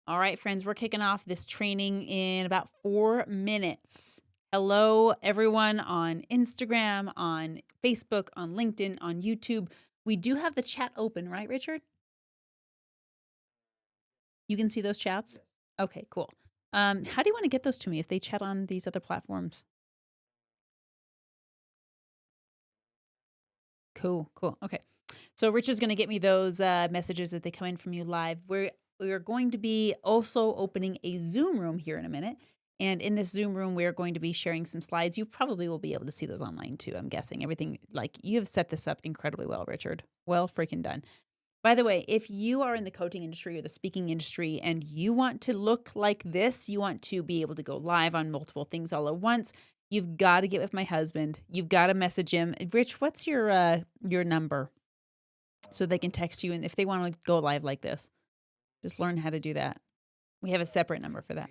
All right, friends, we're kicking off this training in about 4 minutes. Hello, everyone on Instagram, on Facebook, on LinkedIn, on YouTube. We do have the chat open, right, Richard? You can see those chats? Okay, cool. How do you want to get those to me if they chat on these other platforms? Cool. Okay. So Richard's going to get me those messages that they come in from you live. We're going to be also opening a Zoom room here in a minute. And in this Zoom room, we're going to be sharing some slides. You probably will be able to see those online too, I'm guessing. Everything, like, you have set this up incredibly well, Richard. Well freaking done. By the way, if you are in the coaching industry or the speaking industry and you want to look like this, you want to be able to go live on multiple things all at once, you've got to get with my husband. You've got to message him. Rich, what's your number? So they can text you, and if they want to go live like this, just learn how to do that. We have a separate number for that.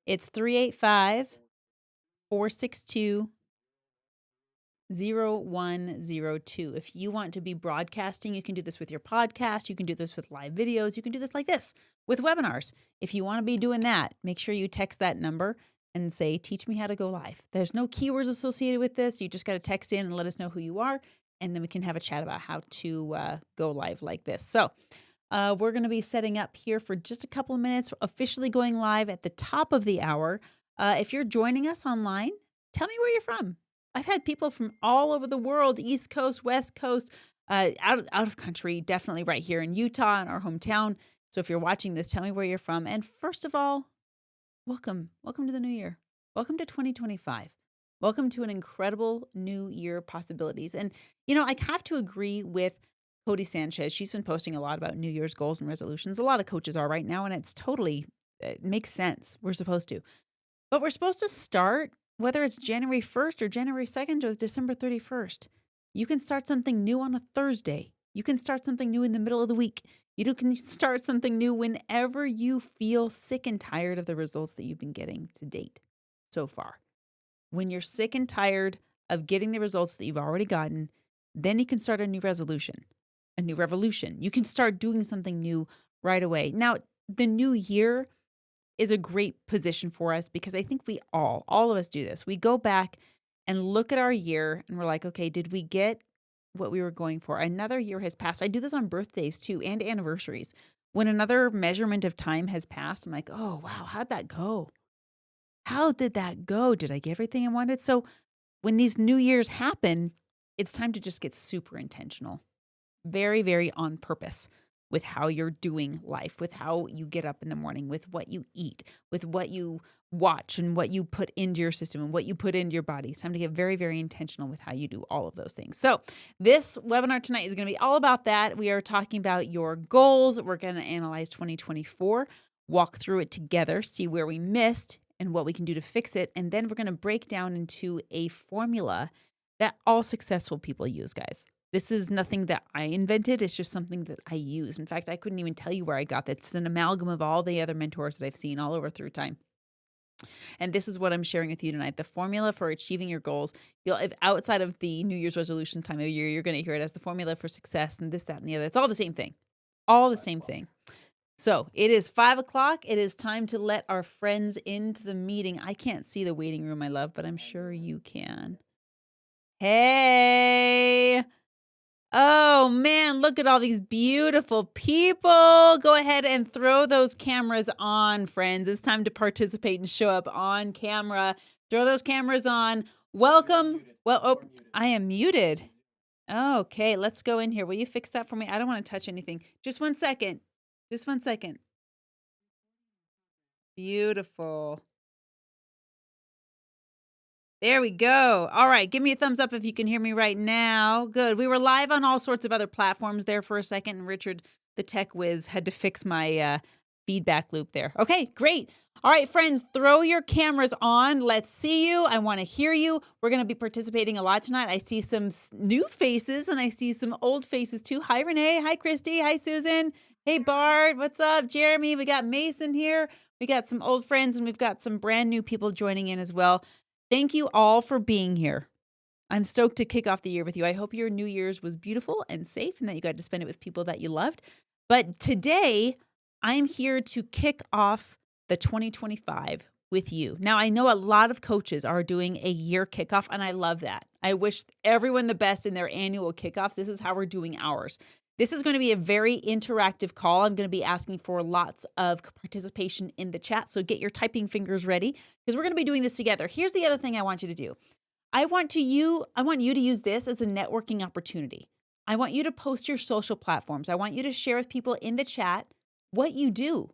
It's 385-462-0102. If you want to be broadcasting, you can do this with your podcast. You can do this with live videos. You can do this like this with webinars. If you want to be doing that, make sure you text that number and say, teach me how to go live. There's no keywords associated with this. You just got to text in and let us know who you are. And then we can have a chat about how to go live like this. So we're going to be setting up here for just a couple of minutes, officially going live at the top of the hour. If you're joining us online, tell me where you're from. I've had people from all over the world, East Coast, West Coast, out of country, definitely right here in Utah, in our hometown. So if you're watching this, tell me where you're from. And first of all, welcome. Welcome to the new year. Welcome to 2025. Welcome to an incredible new year possibilities. And, I have to agree with Cody Sanchez. She's been posting a lot about New Year's goals and resolutions. A lot of coaches are right now, and it makes sense. We're supposed to. But we're supposed to start, whether it's January 1st or January 2nd or December 31st. You can start something new on a Thursday. You can start something new in the middle of the week. You can start something new whenever you feel sick and tired of the results that you've been getting to date so far. When you're sick and tired of getting the results that you've already gotten, then you can start a new resolution, a new revolution. You can start doing something new right away. Now, the new year is a great position for us because I think we all of us do this. We go back and look at our year and we're like, okay, did we get what we were going for? Another year has passed. I do this on birthdays too and anniversaries. When another measurement of time has passed, I'm like, oh, wow, how'd that go? How did that go? Did I get everything I wanted? So when these new years happen, it's time to just get super intentional, very, very on purpose with how you're doing life, with how you get up in the morning, with what you eat, with what you watch and what you put into your system and what you put into your body. It's time to get very, very intentional with how you do all of those things. So this webinar tonight is going to be all about that. We are talking about your goals. We're going to analyze 2024, walk through it together, see where we missed and what we can do to fix it. And then we're going to break down into a formula that all successful people use, guys. This is nothing that I invented. It's just something that I use. In fact, I couldn't even tell you where I got that. It's an amalgam of all the other mentors that I've seen all over through time. And this is what I'm sharing with you tonight. The formula for achieving your goals. If outside of the New Year's resolution time of year, you're going to hear it as the formula for success and this, that, and the other. It's all the same thing. All the same thing. So it is 5:00. It is time to let our friends into the meeting. I can't see the waiting room, my love, but I'm sure you can. Hey. Oh, man, look at all these beautiful people. Go ahead and throw those cameras on, friends. It's time to participate and show up on camera. Throw those cameras on. Welcome. I am muted. Okay, let's go in here. Will you fix that for me? I don't want to touch anything. Just 1 second. Just 1 second. Beautiful. There we go. All right. Give me a thumbs up if you can hear me right now. Good. We were live on all sorts of other platforms there for a second. And Richard, the tech whiz, had to fix my feedback loop there. Okay, great. All right, friends, throw your cameras on. Let's see you. I want to hear you. We're going to be participating a lot tonight. I see some new faces and I see some old faces too. Hi, Renee. Hi, Christy. Hi, Susan. Hey, Bart. What's up? Jeremy. We got Mason here. We got some old friends and we've got some brand new people joining in as well. Thank you all for being here. I'm stoked to kick off the year with you. I hope your New Year's was beautiful and safe and that you got to spend it with people that you loved. But today, I am here to kick off the 2025 with you. Now, I know a lot of coaches are doing a year kickoff, and I love that. I wish everyone the best in their annual kickoffs. This is how we're doing ours. This is going to be a very interactive call. I'm going to be asking for lots of participation in the chat. So get your typing fingers ready because we're going to be doing this together. Here's the other thing I want you to do. I want you to use this as a networking opportunity. I want you to post your social platforms. I want you to share with people in the chat what you do.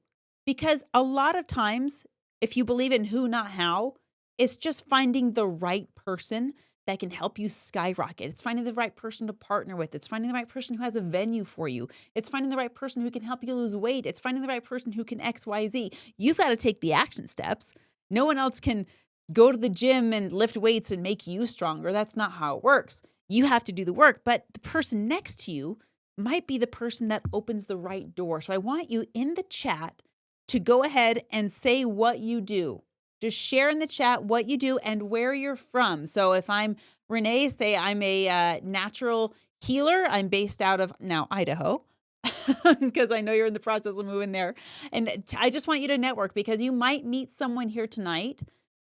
Because a lot of times, if you believe in who, not how, it's just finding the right person that can help you skyrocket. It's finding the right person to partner with. It's finding the right person who has a venue for you. It's finding the right person who can help you lose weight. It's finding the right person who can X, Y, Z. You've got to take the action steps. No one else can go to the gym and lift weights and make you stronger. That's not how it works. You have to do the work, but the person next to you might be the person that opens the right door. So I want you in the chat to go ahead and say what you do. Just share in the chat what you do and where you're from. So if I'm Renee, say I'm a natural healer. I'm based out of now Idaho because I know you're in the process of moving there. And I just want you to network because you might meet someone here tonight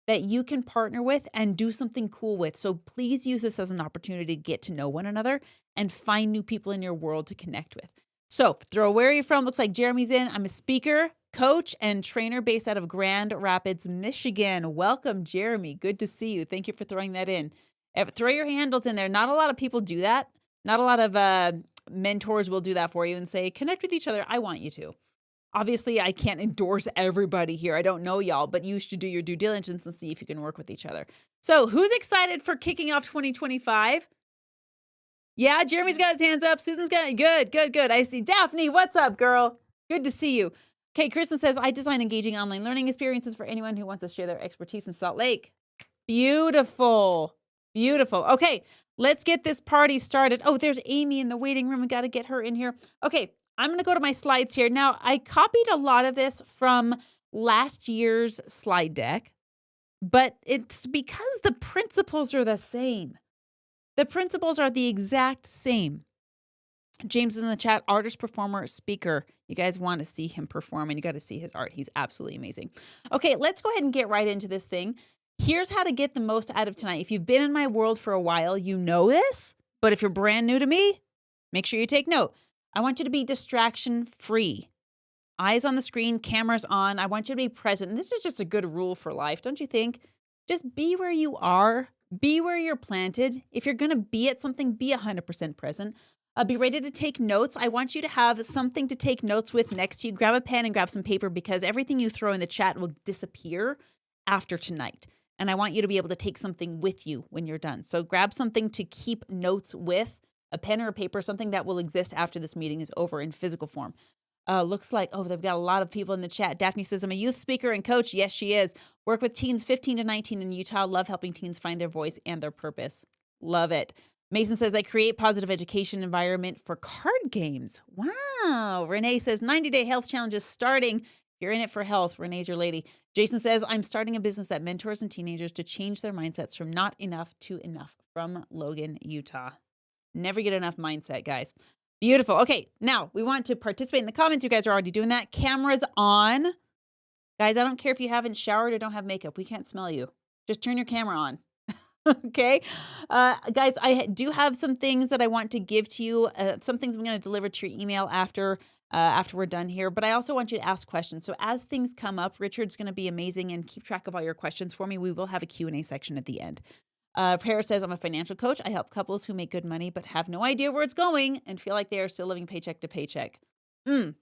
that you can partner with and do something cool with. So please use this as an opportunity to get to know one another and find new people in your world to connect with. So throw where are you from? Looks like Jeremy's in. I'm a speaker, coach, and trainer based out of Grand Rapids, Michigan. Welcome, Jeremy. Good to see you. Thank you for throwing that in. Throw your handles in there. Not a lot of people do that. Not a lot of mentors will do that for you and say, connect with each other. I want you to. Obviously, I can't endorse everybody here. I don't know y'all, but you should do your due diligence and see if you can work with each other. So who's excited for kicking off 2025? Yeah, Jeremy's got his hands up. Susan's got it. Good. I see. Daphne, what's up, girl? Good to see you. Okay, Kristen says, I design engaging online learning experiences for anyone who wants to share their expertise in Salt Lake. Beautiful. Okay, let's get this party started. Oh, there's Amy in the waiting room. We got to get her in here. Okay, I'm going to go to my slides here. Now, I copied a lot of this from last year's slide deck, but it's because the principles are the same. The principles are the exact same. James is in the chat, artist, performer, speaker. You guys want to see him perform and you got to see his art. He's absolutely amazing. Okay, let's go ahead and get right into this thing. Here's how to get the most out of tonight. If you've been in my world for a while, you know this, but if you're brand new to me, make sure you take note. I want you to be distraction free. Eyes on the screen, cameras on. I want you to be present. And this is just a good rule for life, don't you think? Just be where you are. Be where you're planted. If you're going to be at something, be 100% present. Be ready to take notes. I want you to have something to take notes with next to you. Grab a pen and grab some paper because everything you throw in the chat will disappear after tonight. And I want you to be able to take something with you when you're done. So grab something to keep notes with, a pen or a paper, something that will exist after this meeting is over in physical form. Looks like, they've got a lot of people in the chat. Daphne says, I'm a youth speaker and coach. Yes, she is. Work with teens 15 to 19 in Utah. Love helping teens find their voice and their purpose. Love it. Mason says, I create positive education environment for card games. Wow. Renee says, 90-day health challenge is starting. You're in it for health. Renee's your lady. Jason says, I'm starting a business that mentors and teenagers to change their mindsets from not enough to enough. From Logan, Utah. Never get enough mindset, guys. Beautiful. Okay, now we want to participate in the comments. You guys are already doing that. Cameras on. Guys, I don't care if you haven't showered or don't have makeup. We can't smell you. Just turn your camera on. Okay. Guys, I do have some things that I want to give to you. Some things I'm going to deliver to your email after we're done here. But I also want you to ask questions. So as things come up, Richard's going to be amazing and keep track of all your questions for me. We will have a Q&A section at the end. Paris says, I'm a financial coach. I help couples who make good money but have no idea where it's going and feel like they are still living paycheck to paycheck.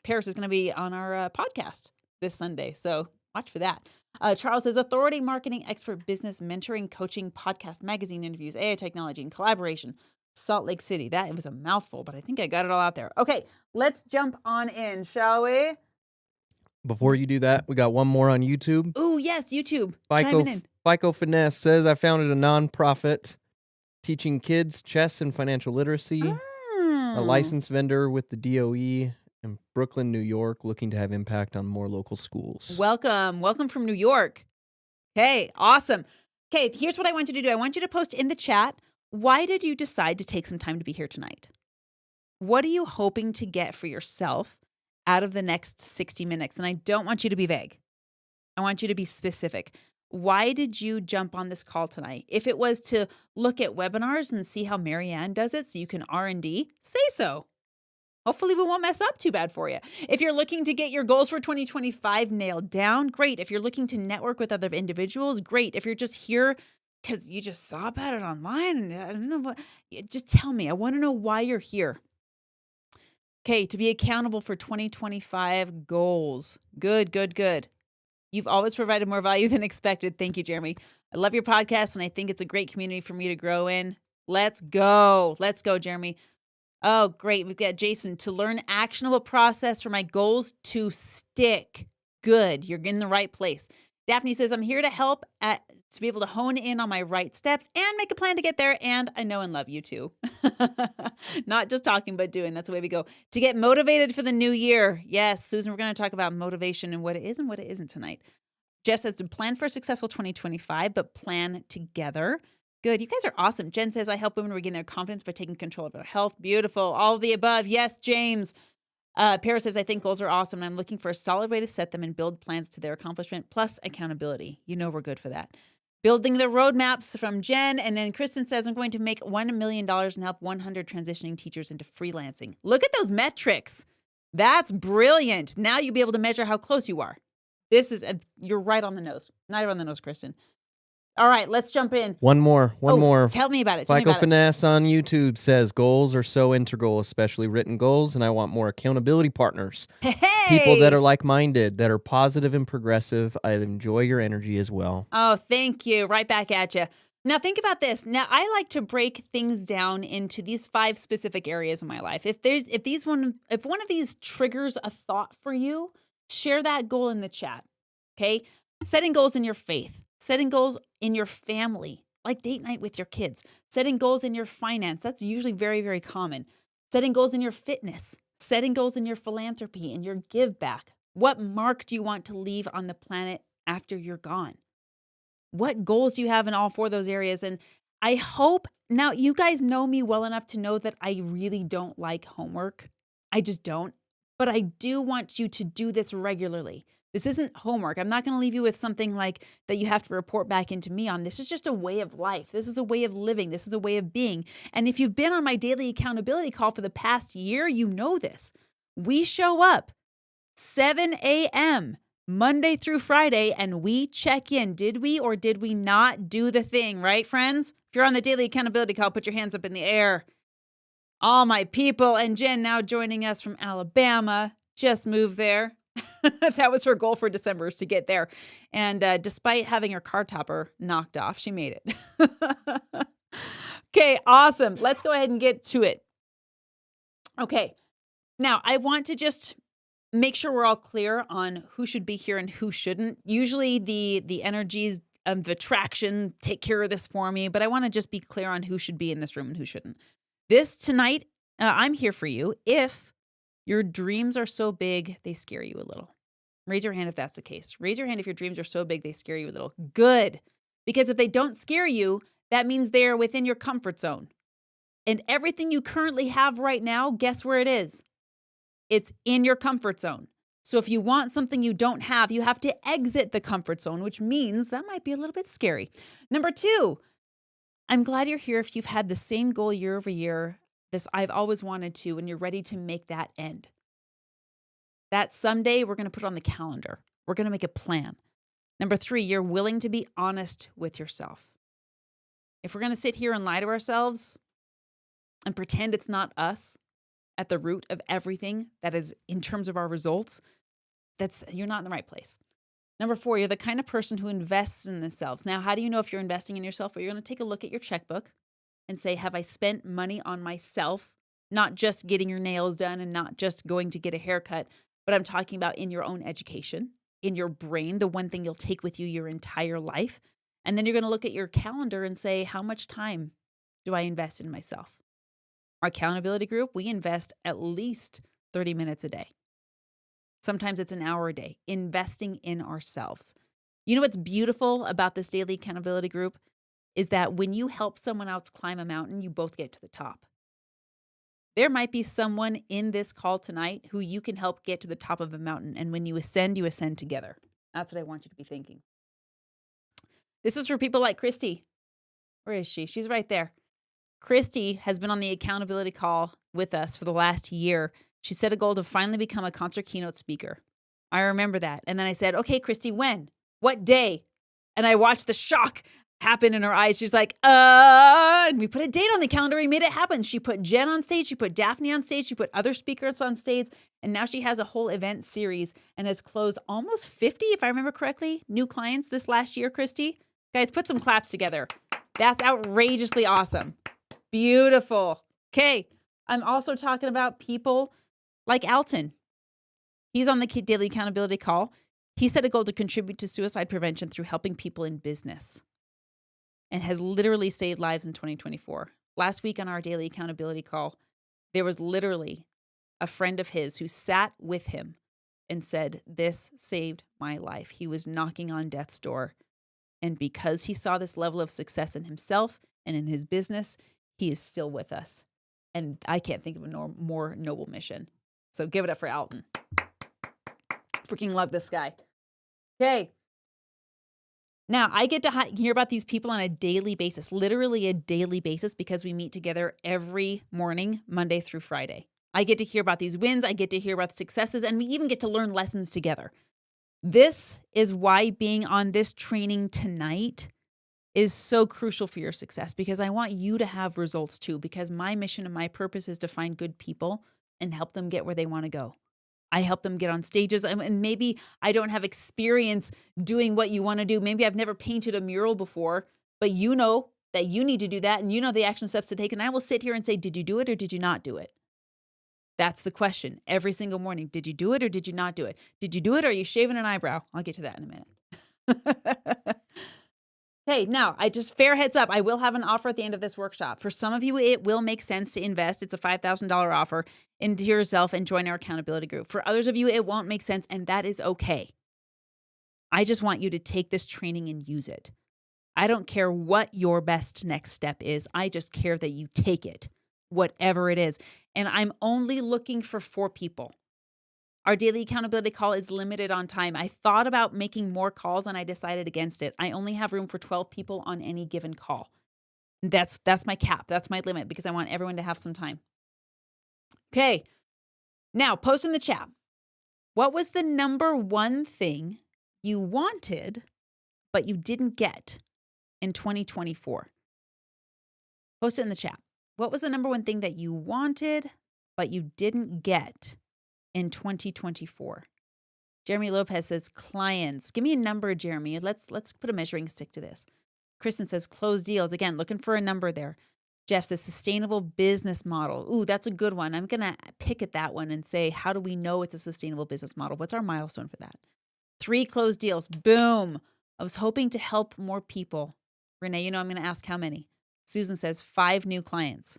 Paris is going to be on our podcast this Sunday, so watch for that. Charles says, authority, marketing, expert, business, mentoring, coaching, podcast, magazine interviews, AI technology, and collaboration. Salt Lake City. That was a mouthful, but I think I got it all out there. Okay, let's jump on in, shall we? Before you do that, we got one more on YouTube. Oh, yes, YouTube. Chiming in. FICO Finesse says, I founded a nonprofit teaching kids chess and financial literacy, a licensed vendor with the DOE in Brooklyn, New York, looking to have impact on more local schools. Welcome from New York. Okay, awesome. Okay, here's what I want you to do. I want you to post in the chat, why did you decide to take some time to be here tonight? What are you hoping to get for yourself out of the next 60 minutes. And I don't want you to be vague. I want you to be specific. Why did you jump on this call tonight? If it was to look at webinars and see how Marianne does it so you can R&D, say so. Hopefully we won't mess up too bad for you. If you're looking to get your goals for 2025 nailed down, great. If you're looking to network with other individuals, great. If you're just here because you just saw about it online, and I don't know what, just tell me. I want to know why you're here. Okay, to be accountable for 2025 goals. Good, good, good. You've always provided more value than expected. Thank you, Jeremy. I love your podcast, and I think it's a great community for me to grow in. Let's go. Let's go, Jeremy. Oh, great. We've got Jason. To learn actionable process for my goals to stick. Good. You're in the right place. Daphne says, I'm here to help to be able to hone in on my right steps and make a plan to get there. And I know and love you too. Not just talking, but doing. That's the way we go. To get motivated for the new year. Yes, Susan, we're going to talk about motivation and what it is and what it isn't tonight. Jess says to plan for a successful 2025, but plan together. Good. You guys are awesome. Jen says, I help women regain their confidence by taking control of their health. Beautiful. All of the above. Yes, James. Paris says, I think goals are awesome, and I'm looking for a solid way to set them and build plans to their accomplishment, plus accountability. You know we're good for that. Building the roadmaps from Jen. And then Kristen says, I'm going to make $1 million and help 100 transitioning teachers into freelancing. Look at those metrics. That's brilliant. Now you'll be able to measure how close you are. You're right on the nose. Not on the nose, Kristen. All right, let's jump in. One more. Tell me about it. Michael Finesse on YouTube says, goals are so integral, especially written goals, and I want more accountability partners. Hey! People that are like-minded, that are positive and progressive. I enjoy your energy as well. Oh, thank you. Right back at you. Now, think about this. Now, I like to break things down into these 5 specific areas of my life. If one of these triggers a thought for you, share that goal in the chat, okay? Setting goals in your faith. Setting goals in your family, like date night with your kids. Setting goals in your finance. That's usually very, very common. Setting goals in your fitness. Setting goals in your philanthropy and your give back. What mark do you want to leave on the planet after you're gone? What goals do you have in all 4 of those areas? And I hope, now you guys know me well enough to know that I really don't like homework. I just don't. But I do want you to do this regularly. This isn't homework. I'm not going to leave you with something like that you have to report back into me on. This is just a way of life. This is a way of living. This is a way of being. And if you've been on my daily accountability call for the past year, you know this. We show up 7 a.m. Monday through Friday, and we check in. Did we or did we not do the thing, right, friends? If you're on the daily accountability call, put your hands up in the air. All my people. And Jen now joining us from Alabama. Just moved there. That was her goal for December, is to get there. And despite having her car topper knocked off, she made it. Okay, awesome. Let's go ahead and get to it. Okay. Now, I want to just make sure we're all clear on who should be here and who shouldn't. Usually the energies of attraction take care of this for me, but I want to just be clear on who should be in this room and who shouldn't. This tonight, I'm here for you if your dreams are so big, they scare you a little. Raise your hand if that's the case. Raise your hand if your dreams are so big, they scare you a little. Good. Because if they don't scare you, that means they're within your comfort zone. And everything you currently have right now, guess where it is? It's in your comfort zone. So if you want something you don't have, you have to exit the comfort zone, which means that might be a little bit scary. Number 2, I'm glad you're here if you've had the same goal year over year, this I've always wanted to, and you're ready to make that end. That someday we're going to put it on the calendar. We're going to make a plan. Number 3, you're willing to be honest with yourself. If we're going to sit here and lie to ourselves and pretend it's not us at the root of everything that is in terms of our results, you're not in the right place. Number 4, you're the kind of person who invests in themselves. Now, how do you know if you're investing in yourself? Well, you're going to take a look at your checkbook and say, have I spent money on myself? Not just getting your nails done and not just going to get a haircut, but I'm talking about in your own education, in your brain, the one thing you'll take with you your entire life. And then you're going to look at your calendar and say, how much time do I invest in myself? Our accountability group, we invest at least 30 minutes a day. Sometimes it's an hour a day, investing in ourselves. You know what's beautiful about this daily accountability group is that when you help someone else climb a mountain, you both get to the top. There might be someone in this call tonight who you can help get to the top of a mountain. And when you ascend together. That's what I want you to be thinking. This is for people like Christy. Where is she? She's right there. Christy has been on the accountability call with us for the last year. She set a goal to finally become a concert keynote speaker. I remember that. And then I said, okay, Christy, when? What day? And I watched the shock happen in her eyes. She's like, and we put a date on the calendar. We made it happen. She put Jen on stage. She put Daphne on stage. She put other speakers on stage. And now she has a whole event series and has closed almost 50, if I remember correctly, new clients this last year, Christy. Guys, put some claps together. That's outrageously awesome. Beautiful. Okay. I'm also talking about people like Alton. He's on the daily accountability call. He set a goal to contribute to suicide prevention through helping people in business and has literally saved lives in 2024. Last week on our daily accountability call, there was literally a friend of his who sat with him and said, this saved my life. He was knocking on death's door. And because he saw this level of success in himself and in his business, he is still with us. And I can't think of a more noble mission. So give it up for Alton. Freaking love this guy. Okay. Now, I get to hear about these people on a daily basis, literally a daily basis, because we meet together every morning, Monday through Friday. I get to hear about these wins. I get to hear about the successes, and we even get to learn lessons together. This is why being on this training tonight is so crucial for your success, because I want you to have results too, because my mission and my purpose is to find good people and help them get where they want to go. I help them get on stages, and maybe I don't have experience doing what you want to do. Maybe I've never painted a mural before, but you know that you need to do that, and you know the action steps to take, and I will sit here and say, did you do it or did you not do it? That's the question every single morning. Did you do it or did you not do it? Did you do it or are you shaving an eyebrow? I'll get to that in a minute. Hey, now, fair heads up, I will have an offer at the end of this workshop. For some of you, it will make sense to invest. It's a $5,000 offer into yourself and join our accountability group. For others of you, it won't make sense, and that is okay. I just want you to take this training and use it. I don't care what your best next step is. I just care that you take it, whatever it is. And I'm only looking for 4 people. Our daily accountability call is limited on time. I thought about making more calls and I decided against it. I only have room for 12 people on any given call. That's my cap. That's my limit because I want everyone to have some time. Okay. Now, post in the chat. What was the number one thing you wanted, but you didn't get in 2024? Post it in the chat. What was the number one thing that you wanted, but you didn't get in 2024? Jeremy Lopez says clients. Give me a number, Jeremy. Let's put a measuring stick to this. Kristen says close deals. Again, looking for a number there. Jeff says sustainable business model. Ooh, that's a good one. I'm going to pick at that one and say, how do we know it's a sustainable business model? What's our milestone for that? 3 closed deals. Boom. I was hoping to help more people. Renee, you know I'm going to ask how many. Susan says 5 new clients.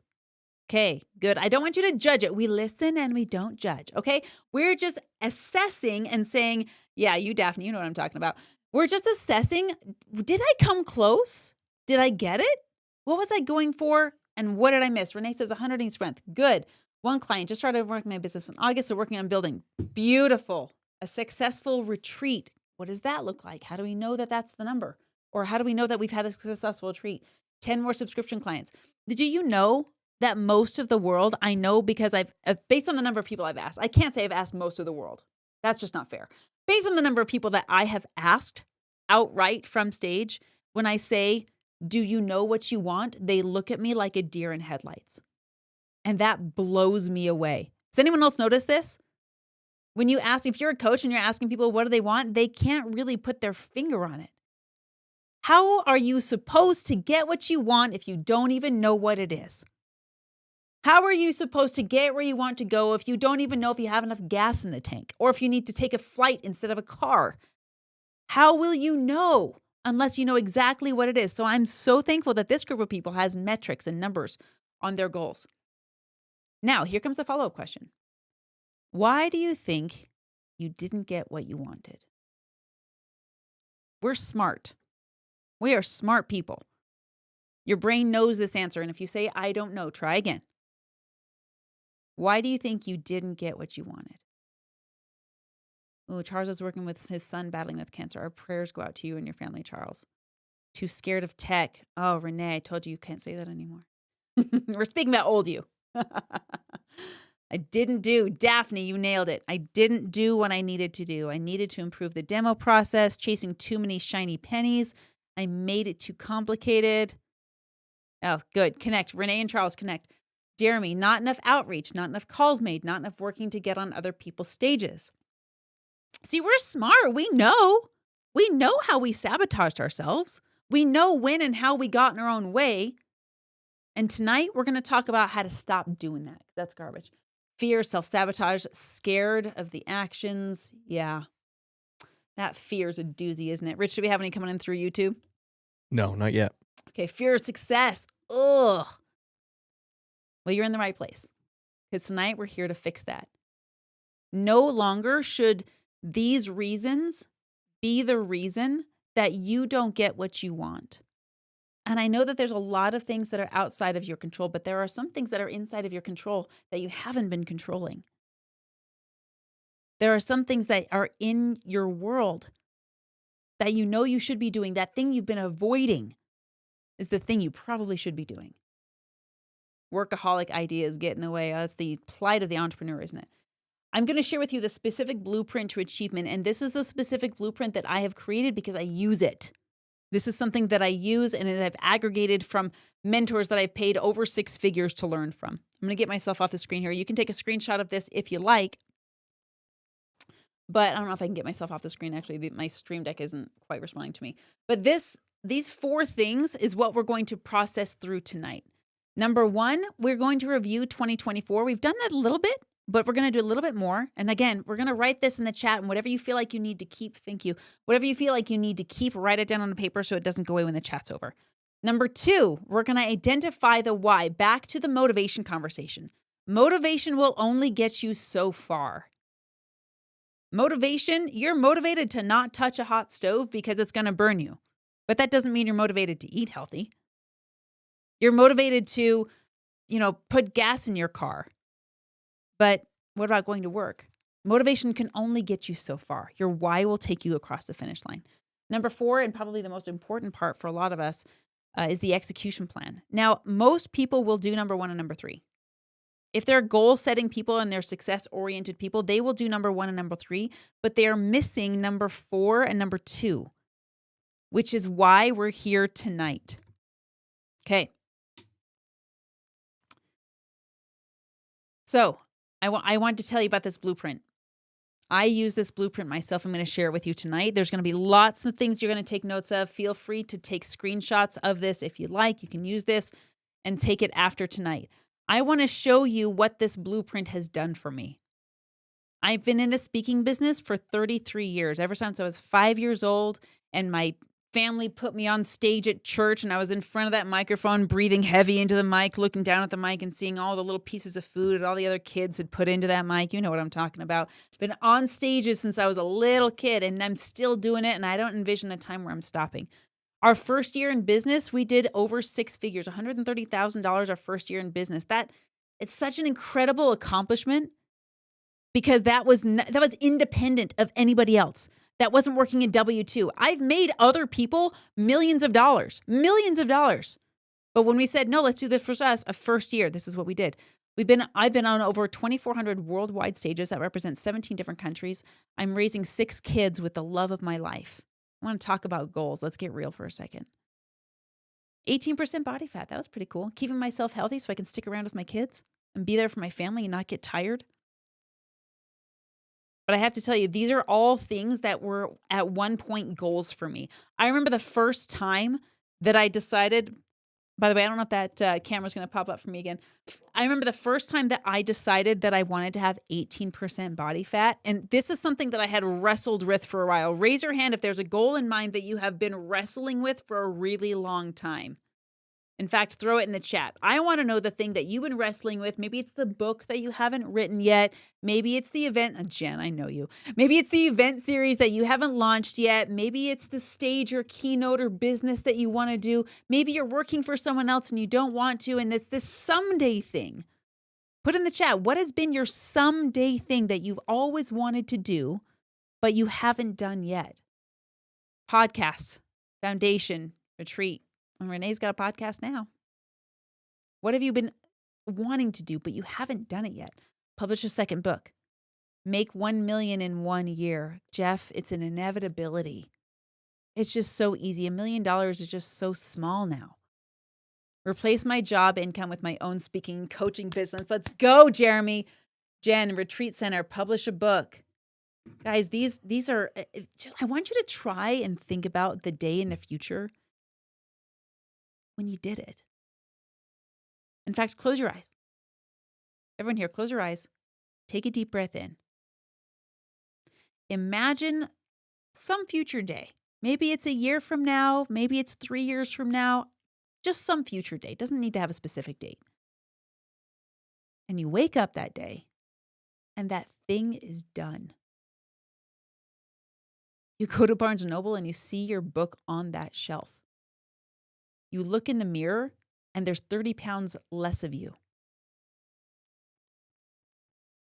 Okay, good. I don't want you to judge it. We listen and we don't judge, okay? We're just assessing and saying, yeah, you, Daphne, you know what I'm talking about. We're just assessing, did I come close? Did I get it? What was I going for? And what did I miss? Renee says 100 each month. Good. 1 client just started working my business in August, so working on building. Beautiful. A successful retreat. What does that look like? How do we know that that's the number? Or how do we know that we've had a successful retreat? 10 more subscription clients. Do you know that most of the world, I know because I've based on the number of people I've asked, I can't say I've asked most of the world. That's just not fair. Based on the number of people that I have asked outright from stage, when I say, do you know what you want? They look at me like a deer in headlights. And that blows me away. Does anyone else notice this? When you ask, if you're a coach and you're asking people what do they want, they can't really put their finger on it. How are you supposed to get what you want if you don't even know what it is? How are you supposed to get where you want to go if you don't even know if you have enough gas in the tank or if you need to take a flight instead of a car? How will you know unless you know exactly what it is? So I'm so thankful that this group of people has metrics and numbers on their goals. Now, here comes the follow-up question. Why do you think you didn't get what you wanted? We're smart. We are smart people. Your brain knows this answer. And if you say, I don't know, try again. Why do you think you didn't get what you wanted? Oh, Charles is working with his son battling with cancer. Our prayers go out to you and your family, Charles. Too scared of tech. Oh, Renee, I told you you can't say that anymore. We're speaking about old you. I didn't do. Daphne, you nailed it. I didn't do what I needed to do. I needed to improve the demo process, chasing too many shiny pennies. I made it too complicated. Oh, good. Connect. Renee and Charles, connect. Jeremy, not enough outreach, not enough calls made, not enough working to get on other people's stages. See, we're smart. We know. We know how we sabotaged ourselves. We know when and how we got in our own way. And tonight, we're going to talk about how to stop doing that. That's garbage. Fear, self-sabotage, scared of the actions. Yeah. That fear is a doozy, isn't it? Rich, do we have any coming in through YouTube? No, not yet. Okay, fear of success. Ugh. Well, you're in the right place. Because tonight, we're here to fix that. No longer should these reasons be the reason that you don't get what you want. And I know that there's a lot of things that are outside of your control, but there are some things that are inside of your control that you haven't been controlling. There are some things that are in your world that you know you should be doing. That thing you've been avoiding is the thing you probably should be doing. Workaholic ideas get in the way. That's the plight of the entrepreneur, isn't it? I'm going to share with you the specific blueprint to achievement. And this is a specific blueprint that I have created because I use it. This is something that I use and that I've aggregated from mentors that I've paid over 6 figures to learn from. I'm going to get myself off the screen here. You can take a screenshot of this if you like. But I don't know if I can get myself off the screen. Actually, my Stream Deck isn't quite responding to me. But these 4 things is what we're going to process through tonight. Number 1, we're going to review 2024. We've done that a little bit, but we're going to do a little bit more. And again, we're going to write this in the chat, and whatever you feel like you need to keep, thank you. Whatever you feel like you need to keep, write it down on the paper so it doesn't go away when the chat's over. Number 2, we're going to identify the why. Back to the motivation conversation. Motivation will only get you so far. Motivation, you're motivated to not touch a hot stove because it's going to burn you. But that doesn't mean you're motivated to eat healthy. You're motivated to, put gas in your car. But what about going to work? Motivation can only get you so far. Your why will take you across the finish line. Number 4, and probably the most important part for a lot of us, is the execution plan. Now, most people will do number 1 and number 3. If they're goal-setting people and they're success-oriented people, they will do number 1 and number 3, but they are missing number 4 and number 2, which is why we're here tonight. Okay. So I want to tell you about this blueprint. I use this blueprint myself. I'm going to share it with you tonight. There's going to be lots of things you're going to take notes of. Feel free to take screenshots of this if you like. You can use this and take it after tonight. I want to show you what this blueprint has done for me. I've been in the speaking business for 33 years, ever since I was 5 years old, and my family put me on stage at church, and I was in front of that microphone, breathing heavy into the mic, looking down at the mic and seeing all the little pieces of food that all the other kids had put into that mic. You know what I'm talking about. Been on stages since I was a little kid, and I'm still doing it, and I don't envision a time where I'm stopping. Our first year in business, we did over 6 figures, $130,000 our first year in business. It's such an incredible accomplishment because that was independent of anybody else. That wasn't working in W-2. I've made other people millions of dollars. But when we said, no, let's do this for us, a first year, this is what we did. I've been on over 2,400 worldwide stages that represent 17 different countries. I'm raising 6 kids with the love of my life. I want to talk about goals. Let's get real for a second. 18% body fat. That was pretty cool. Keeping myself healthy so I can stick around with my kids and be there for my family and not get tired. But I have to tell you, these are all things that were at one point goals for me. I remember the first time that I decided, by the way, I don't know if that camera's going to pop up for me again. I remember the first time that I decided that I wanted to have 18% body fat. And this is something that I had wrestled with for a while. Raise your hand if there's a goal in mind that you have been wrestling with for a really long time. In fact, throw it in the chat. I want to know the thing that you've been wrestling with. Maybe it's the book that you haven't written yet. Maybe it's the event. Jen, I know you. Maybe it's the event series that you haven't launched yet. Maybe it's the stage or keynote or business that you want to do. Maybe you're working for someone else and you don't want to, and it's this someday thing. Put in the chat, what has been your someday thing that you've always wanted to do, but you haven't done yet? Podcast, foundation, retreat. And Renee's got a podcast now. What have you been wanting to do, but you haven't done it yet? Publish a second book. Make $1 million in 1 year. Jeff, it's an inevitability. It's just so easy. $1 million is just so small now. Replace my job income with my own speaking and coaching business. Let's go, Jeremy. Jen, Retreat Center, publish a book. Guys, these are, I want you to try and think about the day in the future when you did it. In fact, close your eyes. Everyone here, close your eyes. Take a deep breath in. Imagine some future day. Maybe it's a year from now. Maybe it's 3 years from now. Just some future date. Doesn't need to have a specific date. And you wake up that day and that thing is done. You go to Barnes & Noble and you see your book on that shelf. You look in the mirror and there's 30 pounds less of you.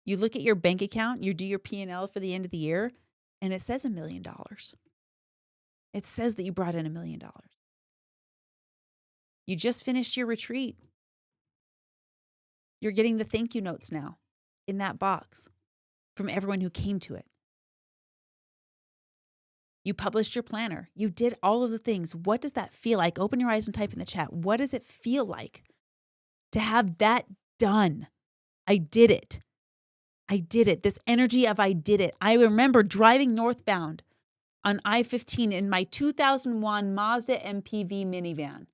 You look at your bank account, you do your P&L for the end of the year, and it says $1 million. It says that you brought in $1 million. You just finished your retreat. You're getting the thank you notes now in that box from everyone who came to it. You published your planner. You did all of the things. What does that feel like? Open your eyes and type in the chat. What does it feel like to have that done? I did it. I did it. This energy of I did it. I remember driving northbound on I-15 in my 2001 Mazda MPV minivan.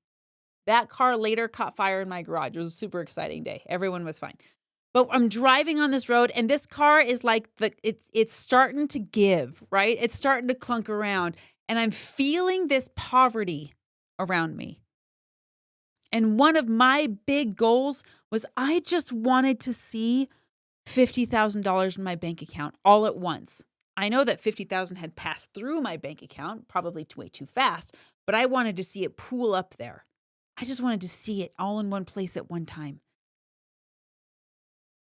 That car later caught fire in my garage. It was a super exciting day. Everyone was fine. But I'm driving on this road and this car is like, it's starting to give, right? It's starting to clunk around and I'm feeling this poverty around me. And one of my big goals was I just wanted to see $50,000 in my bank account all at once. I know that $50,000 had passed through my bank account, probably way too fast, but I wanted to see it pool up there. I just wanted to see it all in one place at one time.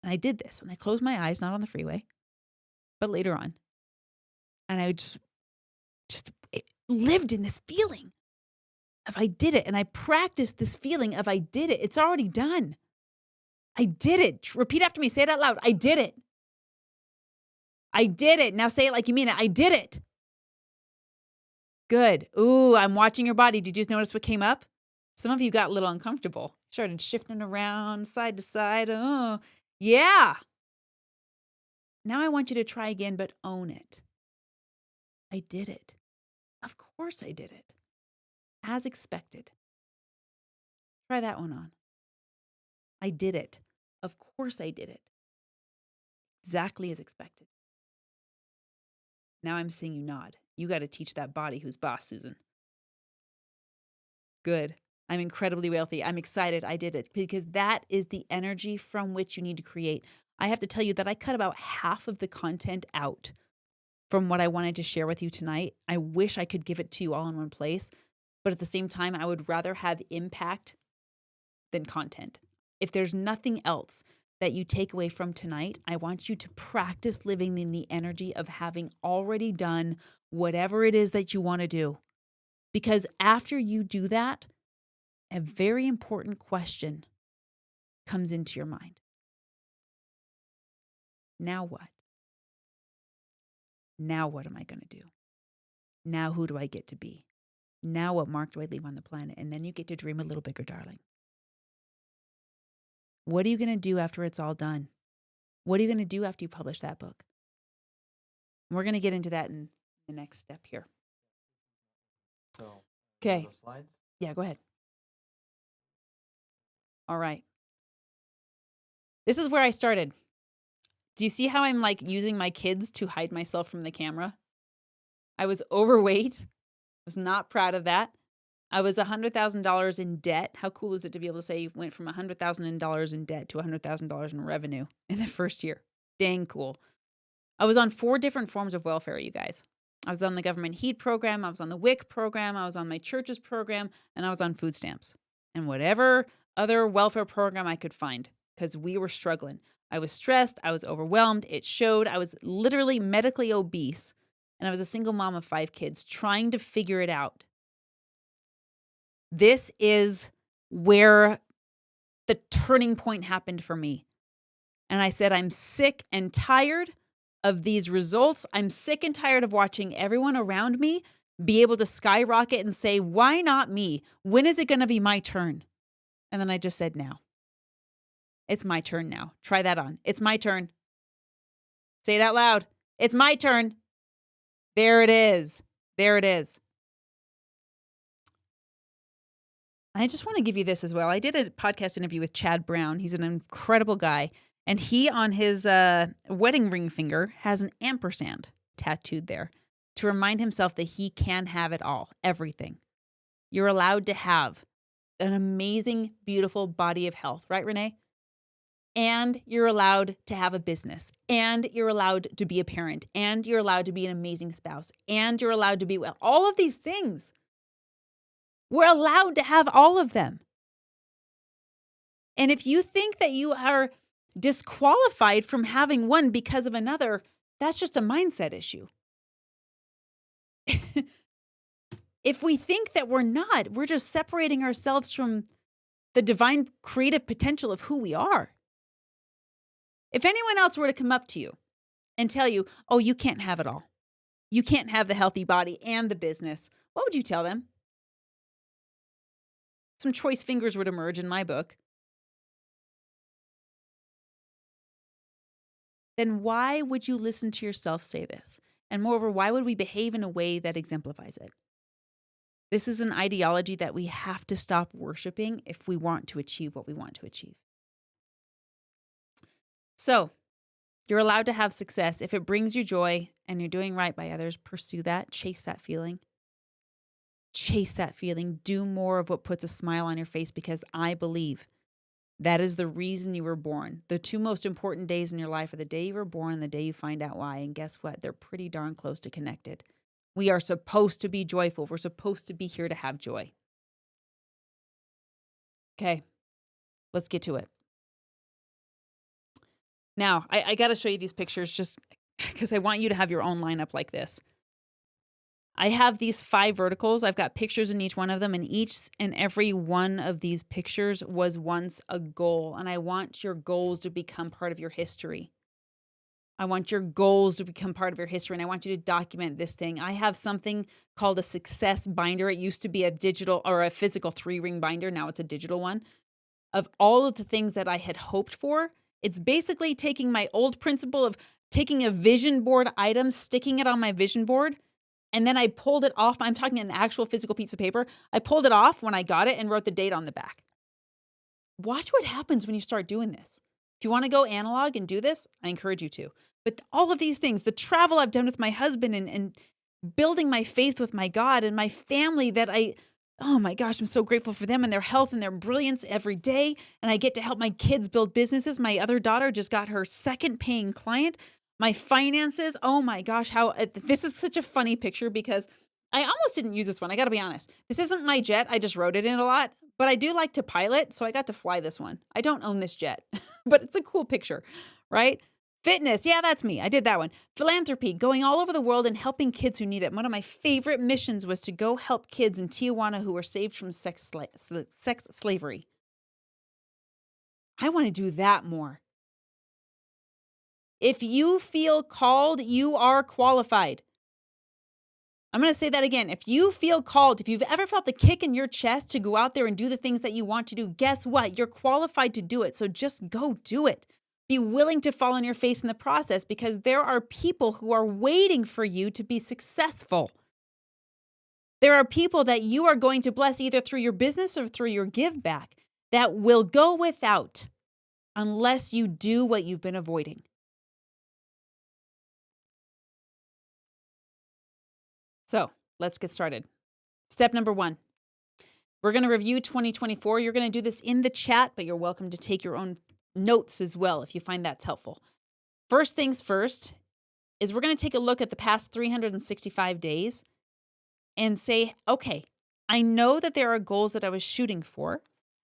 And I did this when I closed my eyes, not on the freeway, but later on. And I just lived in this feeling of I did it. And I practiced this feeling of I did it. It's already done. I did it. Repeat after me. Say it out loud. I did it. I did it. Now say it like you mean it. I did it. Good. Ooh, I'm watching your body. Did you notice what came up? Some of you got a little uncomfortable. Started shifting around side to side. Oh, yeah. Now I want you to try again, but own it. I did it. Of course I did it. As expected. Try that one on. I did it. Of course I did it. Exactly as expected. Now I'm seeing you nod. You got to teach that body who's boss, Susan. Good. I'm incredibly wealthy. I'm excited I did it because that is the energy from which you need to create. I have to tell you that I cut about half of the content out from what I wanted to share with you tonight. I wish I could give it to you all in one place, but at the same time, I would rather have impact than content. If there's nothing else that you take away from tonight, I want you to practice living in the energy of having already done whatever it is that you want to do. Because after you do that, a very important question comes into your mind. Now what? Now what am I going to do? Now who do I get to be? Now what mark do I leave on the planet? And then you get to dream a little bigger, darling. What are you going to do after it's all done? What are you going to do after you publish that book? We're going to get into that in the next step here. Okay. Slides? Yeah, go ahead. All right. This is where I started. Do you see how I'm like using my kids to hide myself from the camera? I was overweight. Was not proud of that. I was $100,000 in debt. How cool is it to be able to say you went from $100,000 in debt to $100,000 in revenue in the first year? Dang cool. I was on 4 different forms of welfare, you guys. I was on the government HEAT program. I was on the WIC program. I was on my church's program. And I was on food stamps and whatever other welfare program I could find because we were struggling. I was stressed. I was overwhelmed. It showed. I was literally medically obese. And I was a single mom of 5 kids trying to figure it out. This is where the turning point happened for me. And I said, I'm sick and tired of these results. I'm sick and tired of watching everyone around me be able to skyrocket and say, why not me? When is it going to be my turn? And then I just said, now. It's my turn now. Try that on. It's my turn. Say it out loud. It's my turn. There it is. There it is. I just want to give you this as well. I did a podcast interview with Chad Brown. He's an incredible guy. And he, on his wedding ring finger, has an ampersand tattooed there to remind himself that he can have it all, everything. You're allowed to have an amazing, beautiful body of health, right, Renee? And you're allowed to have a business, and you're allowed to be a parent, and you're allowed to be an amazing spouse, and you're allowed to be well. All of these things. We're allowed to have all of them. And if you think that you are disqualified from having one because of another, that's just a mindset issue. If we think that we're not, we're just separating ourselves from the divine creative potential of who we are. If anyone else were to come up to you and tell you, oh, you can't have it all. You can't have the healthy body and the business. What would you tell them? Some choice fingers would emerge in my book. Then why would you listen to yourself say this? And moreover, why would we behave in a way that exemplifies it? This is an ideology that we have to stop worshiping if we want to achieve what we want to achieve. So, you're allowed to have success. If it brings you joy and you're doing right by others, pursue that. Chase that feeling. Chase that feeling. Do more of what puts a smile on your face, because I believe that is the reason you were born. The 2 most important days in your life are the day you were born and the day you find out why. And guess what? They're pretty darn close to connected. We are supposed to be joyful. We're supposed to be here to have joy. Okay, let's get to it. Now, I got to show you these pictures just because I want you to have your own lineup like this. I have these 5 verticals. I've got pictures in each one of them, and each and every one of these pictures was once a goal, and I want your goals to become part of your history. I want your goals to become part of your history, and I want you to document this thing. I have something called a success binder. It used to be a digital or a physical 3-ring binder. Now it's a digital one of all of the things that I had hoped for. It's basically taking my old principle of taking a vision board item, sticking it on my vision board, and then I pulled it off. I'm talking an actual physical piece of paper. I pulled it off when I got it and wrote the date on the back. Watch what happens when you start doing this. If you want to go analog and do this, I encourage you to. But all of these things, the travel I've done with my husband and building my faith with my God and my family that oh my gosh, I'm so grateful for them and their health and their brilliance every day. And I get to help my kids build businesses. My other daughter just got her 2nd paying client. My finances, oh my gosh, this is such a funny picture because I almost didn't use this one. I got to be honest. This isn't my jet. I just rode it in a lot, but I do like to pilot. So I got to fly this one. I don't own this jet, but it's a cool picture, right? Fitness. Yeah, that's me. I did that one. Philanthropy, going all over the world and helping kids who need it. One of my favorite missions was to go help kids in Tijuana who were saved from sex slavery. I want to do that more. If you feel called, you are qualified. I'm going to say that again. If you feel called, if you've ever felt the kick in your chest to go out there and do the things that you want to do, guess what? You're qualified to do it. So just go do it. Be willing to fall on your face in the process, because there are people who are waiting for you to be successful. There are people that you are going to bless either through your business or through your give back that will go without unless you do what you've been avoiding. So let's get started. Step number 1. We're going to review 2024. You're going to do this in the chat, but you're welcome to take your own notes as well if you find that's helpful. First things first is we're going to take a look at the past 365 days and say, okay, I know that there are goals that I was shooting for.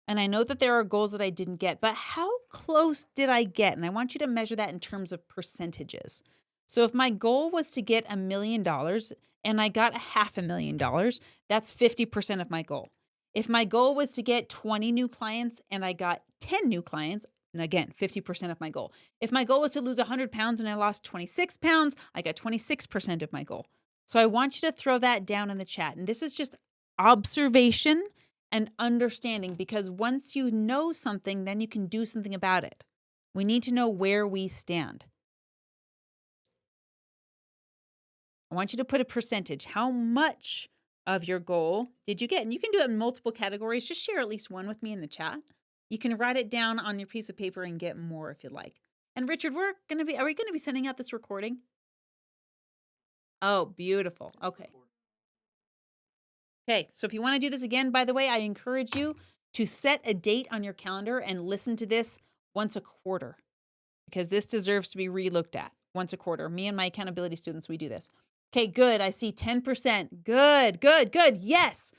And I know that there are goals that I didn't get, but how close did I get? And I want you to measure that in terms of percentages. So if my goal was to get $1 million and I got $500,000, that's 50% of my goal. If my goal was to get 20 new clients and I got 10 new clients, and again, 50% of my goal. If my goal was to lose 100 pounds and I lost 26 pounds, I got 26% of my goal. So I want you to throw that down in the chat. And this is just observation and understanding, because once you know something, then you can do something about it. We need to know where we stand. I want you to put a percentage. How much of your goal did you get? And you can do it in multiple categories. Just share at least one with me in the chat. You can write it down on your piece of paper and get more if you'd like. And Richard, are we going to be sending out this recording? Oh, beautiful. Okay. Okay, so if you want to do this again, by the way, I encourage you to set a date on your calendar and listen to this once a quarter, because this deserves to be relooked at once a quarter. Me and my accountability students, we do this. Okay, good. I see 10%. Good, good, good. Yes.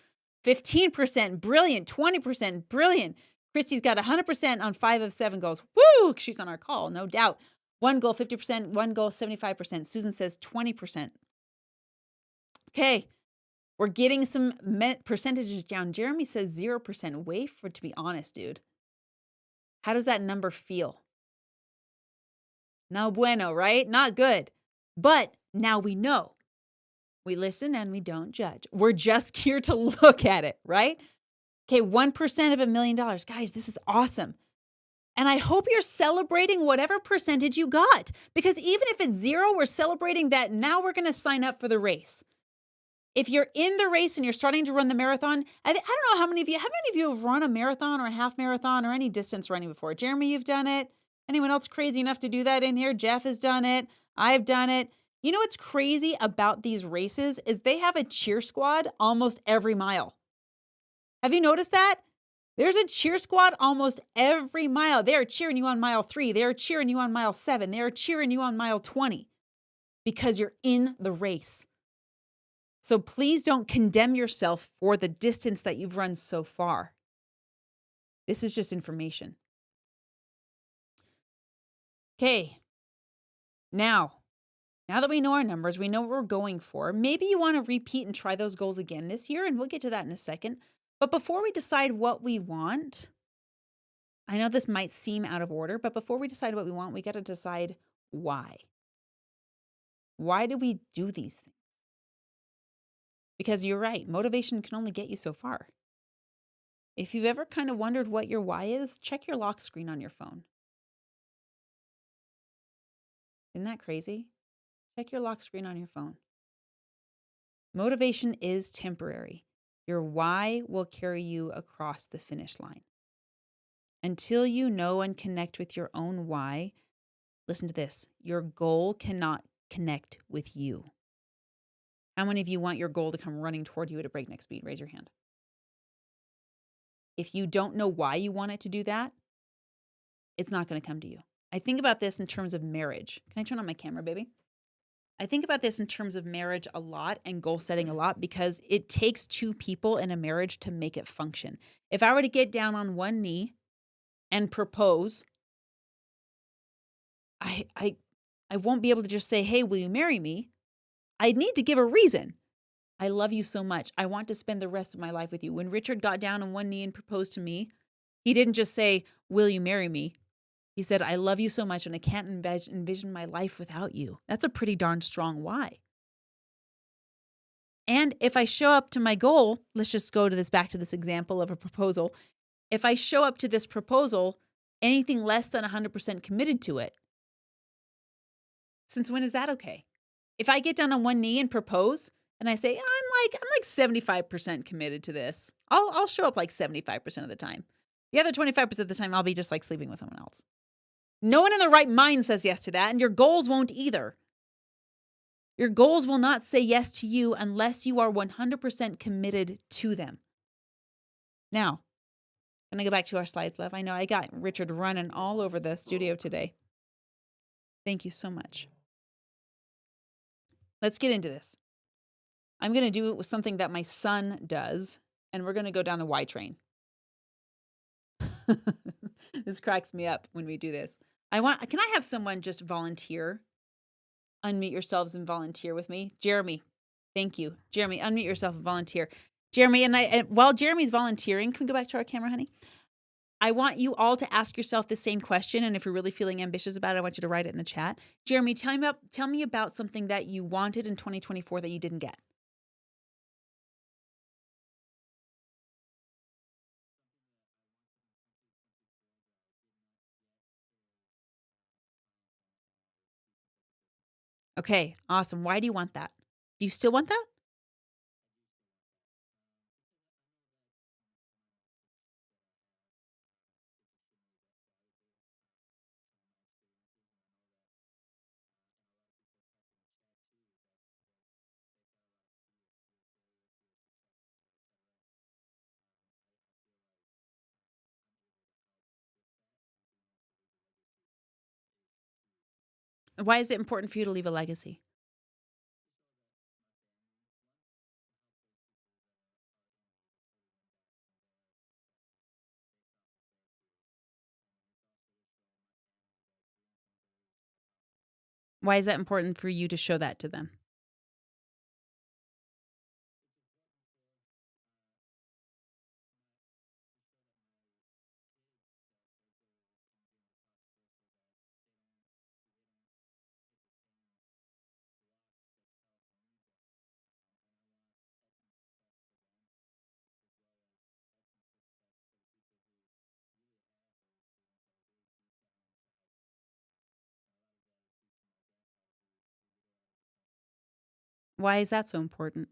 15%. Brilliant. 20%. Brilliant. Christy's got 100% on 5 of 7 goals. Woo! She's on our call, no doubt. One goal, 50%. One goal, 75%. Susan says 20%. Okay. We're getting some percentages down. Jeremy says 0%. Wait for it to be honest, dude. How does that number feel? No bueno, right? Not good. But now we know. We listen and we don't judge. We're just here to look at it, right? Okay, 1% of $1 million. Guys, this is awesome. And I hope you're celebrating whatever percentage you got. Because even if it's 0, we're celebrating that now we're going to sign up for the race. If you're in the race and you're starting to run the marathon, I don't know how many of you have run a marathon or a half marathon or any distance running before? Jeremy, you've done it. Anyone else crazy enough to do that in here? Jeff has done it. I've done it. You know what's crazy about these races is they have a cheer squad almost every mile. Have you noticed that? There's a cheer squad almost every mile. They are cheering you on mile 3. They are cheering you on mile 7. They are cheering you on mile 20 because you're in the race. So please don't condemn yourself for the distance that you've run so far. This is just information. Okay. Now that we know our numbers, we know what we're going for. Maybe you want to repeat and try those goals again this year, and we'll get to that in a second. But before we decide what we want, I know this might seem out of order, but before we decide what we want, we got to decide why. Why do we do these things? Because you're right, motivation can only get you so far. If you've ever kind of wondered what your why is, check your lock screen on your phone. Isn't that crazy? Check your lock screen on your phone. Motivation is temporary. Your why will carry you across the finish line. Until you know and connect with your own why, listen to this, your goal cannot connect with you. How many of you want your goal to come running toward you at a breakneck speed? Raise your hand. If you don't know why you want it to do that, it's not going to come to you. I think about this in terms of marriage. Can I turn on my camera, baby? I think about this in terms of marriage a lot and goal setting a lot because it takes 2 people in a marriage to make it function. If I were to get down on one knee and propose, I won't be able to just say, hey, will you marry me? I need to give a reason. I love you so much. I want to spend the rest of my life with you. When Richard got down on one knee and proposed to me, he didn't just say, will you marry me? He said, I love you so much and I can't envision my life without you. That's a pretty darn strong why. And if I show up to my goal, let's just go to back to this example of a proposal. If I show up to this proposal, anything less than 100% committed to it, since when is that okay? If I get down on one knee and propose and I say, I'm like 75% committed to this, I'll show up like 75% of the time. The other 25% of the time, I'll be just like sleeping with someone else. No one in their right mind says yes to that, and your goals won't either. Your goals will not say yes to you unless you are 100% committed to them. Now, I'm going to go back to our slides, love. I know I got Richard running all over the studio today. Thank you so much. Let's get into this. I'm going to do it with something that my son does, and we're going to go down the Y train. This cracks me up when we do this. Can I have someone just volunteer? Unmute yourselves and volunteer with me. Jeremy, thank you. Jeremy, unmute yourself and volunteer. Jeremy, and while Jeremy's volunteering, can we go back to our camera, honey? I want you all to ask yourself the same question. And if you're really feeling ambitious about it, I want you to write it in the chat. Jeremy, tell me about something that you wanted in 2024 that you didn't get. Okay, awesome. Why do you want that? Do you still want that? Why is it important for you to leave a legacy? Why is that important for you to show that to them? Why is that so important?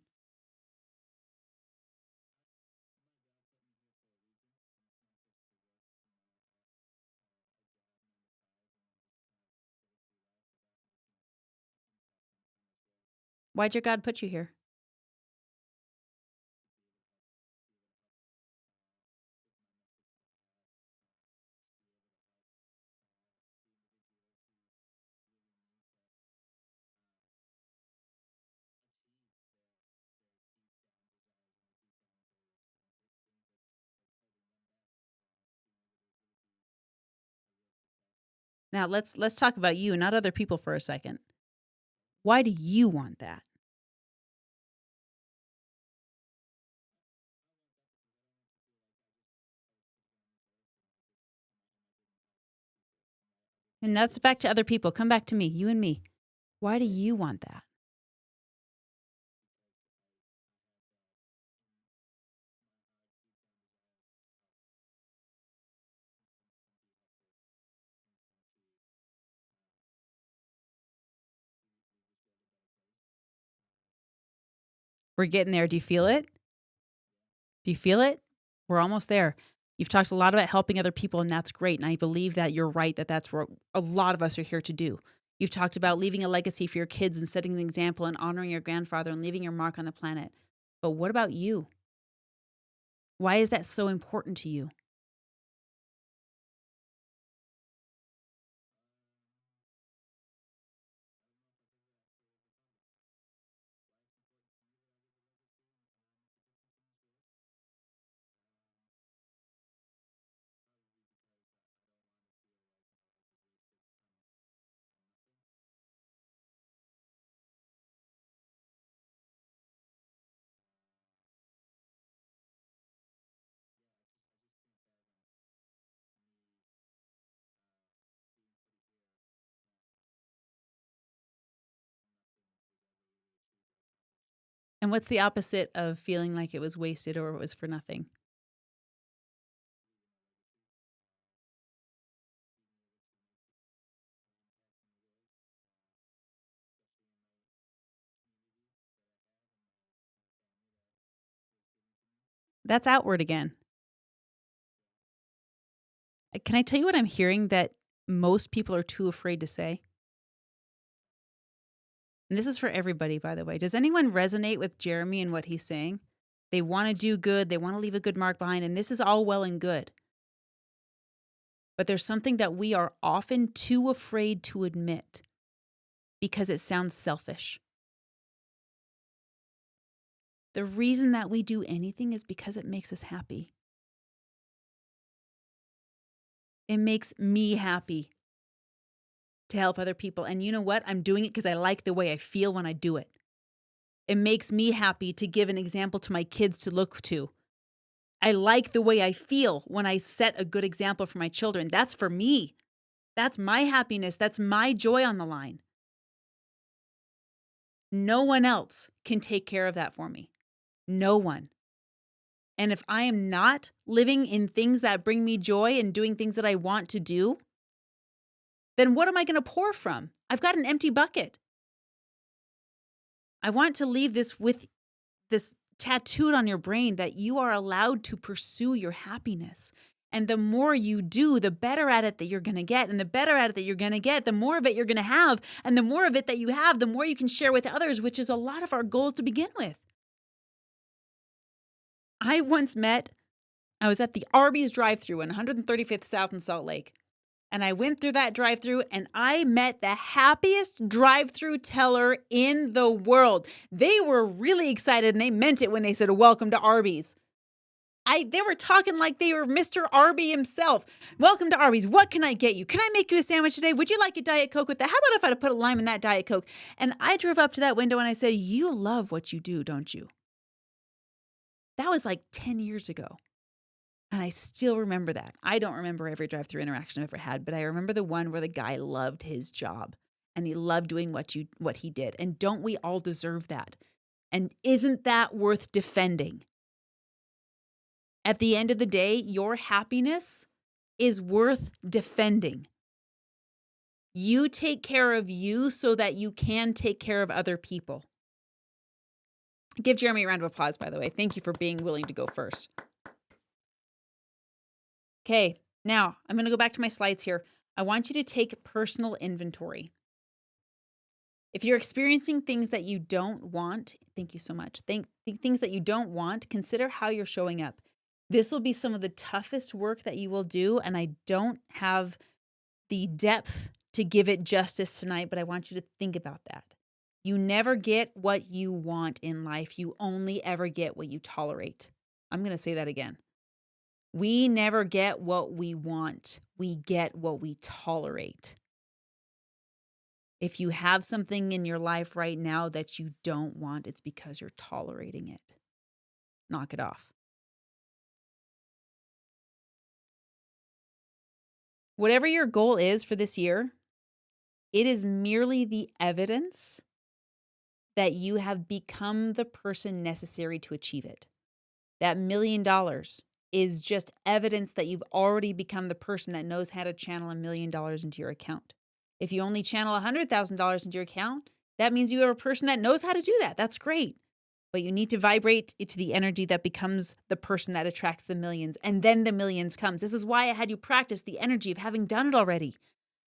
Why'd your God put you here? Now let's talk about you, not other people for a second. Why do you want that? And that's back to other people. Come back to me, you and me. Why do you want that? We're getting there. Do you feel it? Do you feel it? We're almost there. You've talked a lot about helping other people, and that's great. And I believe that you're right, that that's what a lot of us are here to do. You've talked about leaving a legacy for your kids and setting an example and honoring your grandfather and leaving your mark on the planet. But what about you? Why is that so important to you? And what's the opposite of feeling like it was wasted or it was for nothing? That's outward again. Can I tell you what I'm hearing that most people are too afraid to say? And this is for everybody, by the way. Does anyone resonate with Jeremy and what he's saying? They want to do good, they want to leave a good mark behind, and this is all well and good. But there's something that we are often too afraid to admit because it sounds selfish. The reason that we do anything is because it makes us happy. It makes me happy to help other people. And you know what? I'm doing it because I like the way I feel when I do it. It makes me happy to give an example to my kids to look to. I like the way I feel when I set a good example for my children. That's for me. That's my happiness. That's my joy on the line. No one else can take care of that for me. No one. And if I am not living in things that bring me joy and doing things that I want to do, then what am I going to pour from? I've got an empty bucket. I want to leave this with this tattooed on your brain that you are allowed to pursue your happiness. And the more you do, the better at it that you're going to get. And the better at it that you're going to get, the more of it you're going to have. And the more of it that you have, the more you can share with others, which is a lot of our goals to begin with. I was at the Arby's drive-thru in 135th South in Salt Lake. And I went through that drive-thru and I met the happiest drive-thru teller in the world. They were really excited and they meant it when they said, "Welcome to Arby's." They were talking like they were Mr. Arby himself. "Welcome to Arby's. What can I get you? Can I make you a sandwich today? Would you like a Diet Coke with that? How about if I put a lime in that Diet Coke?" And I drove up to that window and I said, "You love what you do, don't you?" That was like 10 years ago. And I still remember that. I don't remember every drive-thru interaction I've ever had, but I remember the one where the guy loved his job and he loved doing what he did. And don't we all deserve that? And isn't that worth defending? At the end of the day, your happiness is worth defending. You take care of you so that you can take care of other people. Give Jeremy a round of applause, by the way. Thank you for being willing to go first. Okay, now I'm going to go back to my slides here. I want you to take personal inventory. If you're experiencing things that you don't want, thank you so much. Things that you don't want, consider how you're showing up. This will be some of the toughest work that you will do, and I don't have the depth to give it justice tonight, but I want you to think about that. You never get what you want in life. You only ever get what you tolerate. I'm going to say that again. We never get what we want. We get what we tolerate. If you have something in your life right now that you don't want, it's because you're tolerating it. Knock it off. Whatever your goal is for this year, it is merely the evidence that you have become the person necessary to achieve it. That $1 million is just evidence that you've already become the person that knows how to channel $1 million into your account. If you only channel $100,000 into your account, that means you are a person that knows how to do that. That's great. But you need to vibrate into the energy that becomes the person that attracts the millions. And then the millions comes. This is why I had you practice the energy of having done it already.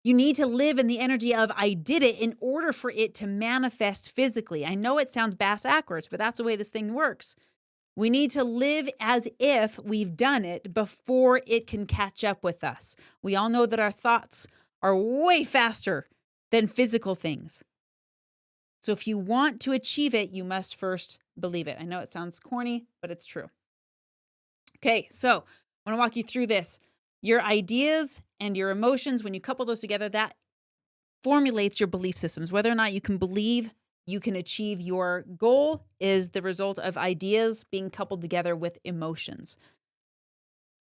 You need to live in the energy of "I did it" in order for it to manifest physically. I know it sounds backwards, but that's the way this thing works. We need to live as if we've done it before it can catch up with us. We all know that our thoughts are way faster than physical things. So if you want to achieve it, you must first believe it. I know it sounds corny, but it's true. Okay, so I want to walk you through this. Your ideas and your emotions, when you couple those together, that formulates your belief systems. Whether or not you can believe you can achieve your goal is the result of ideas being coupled together with emotions.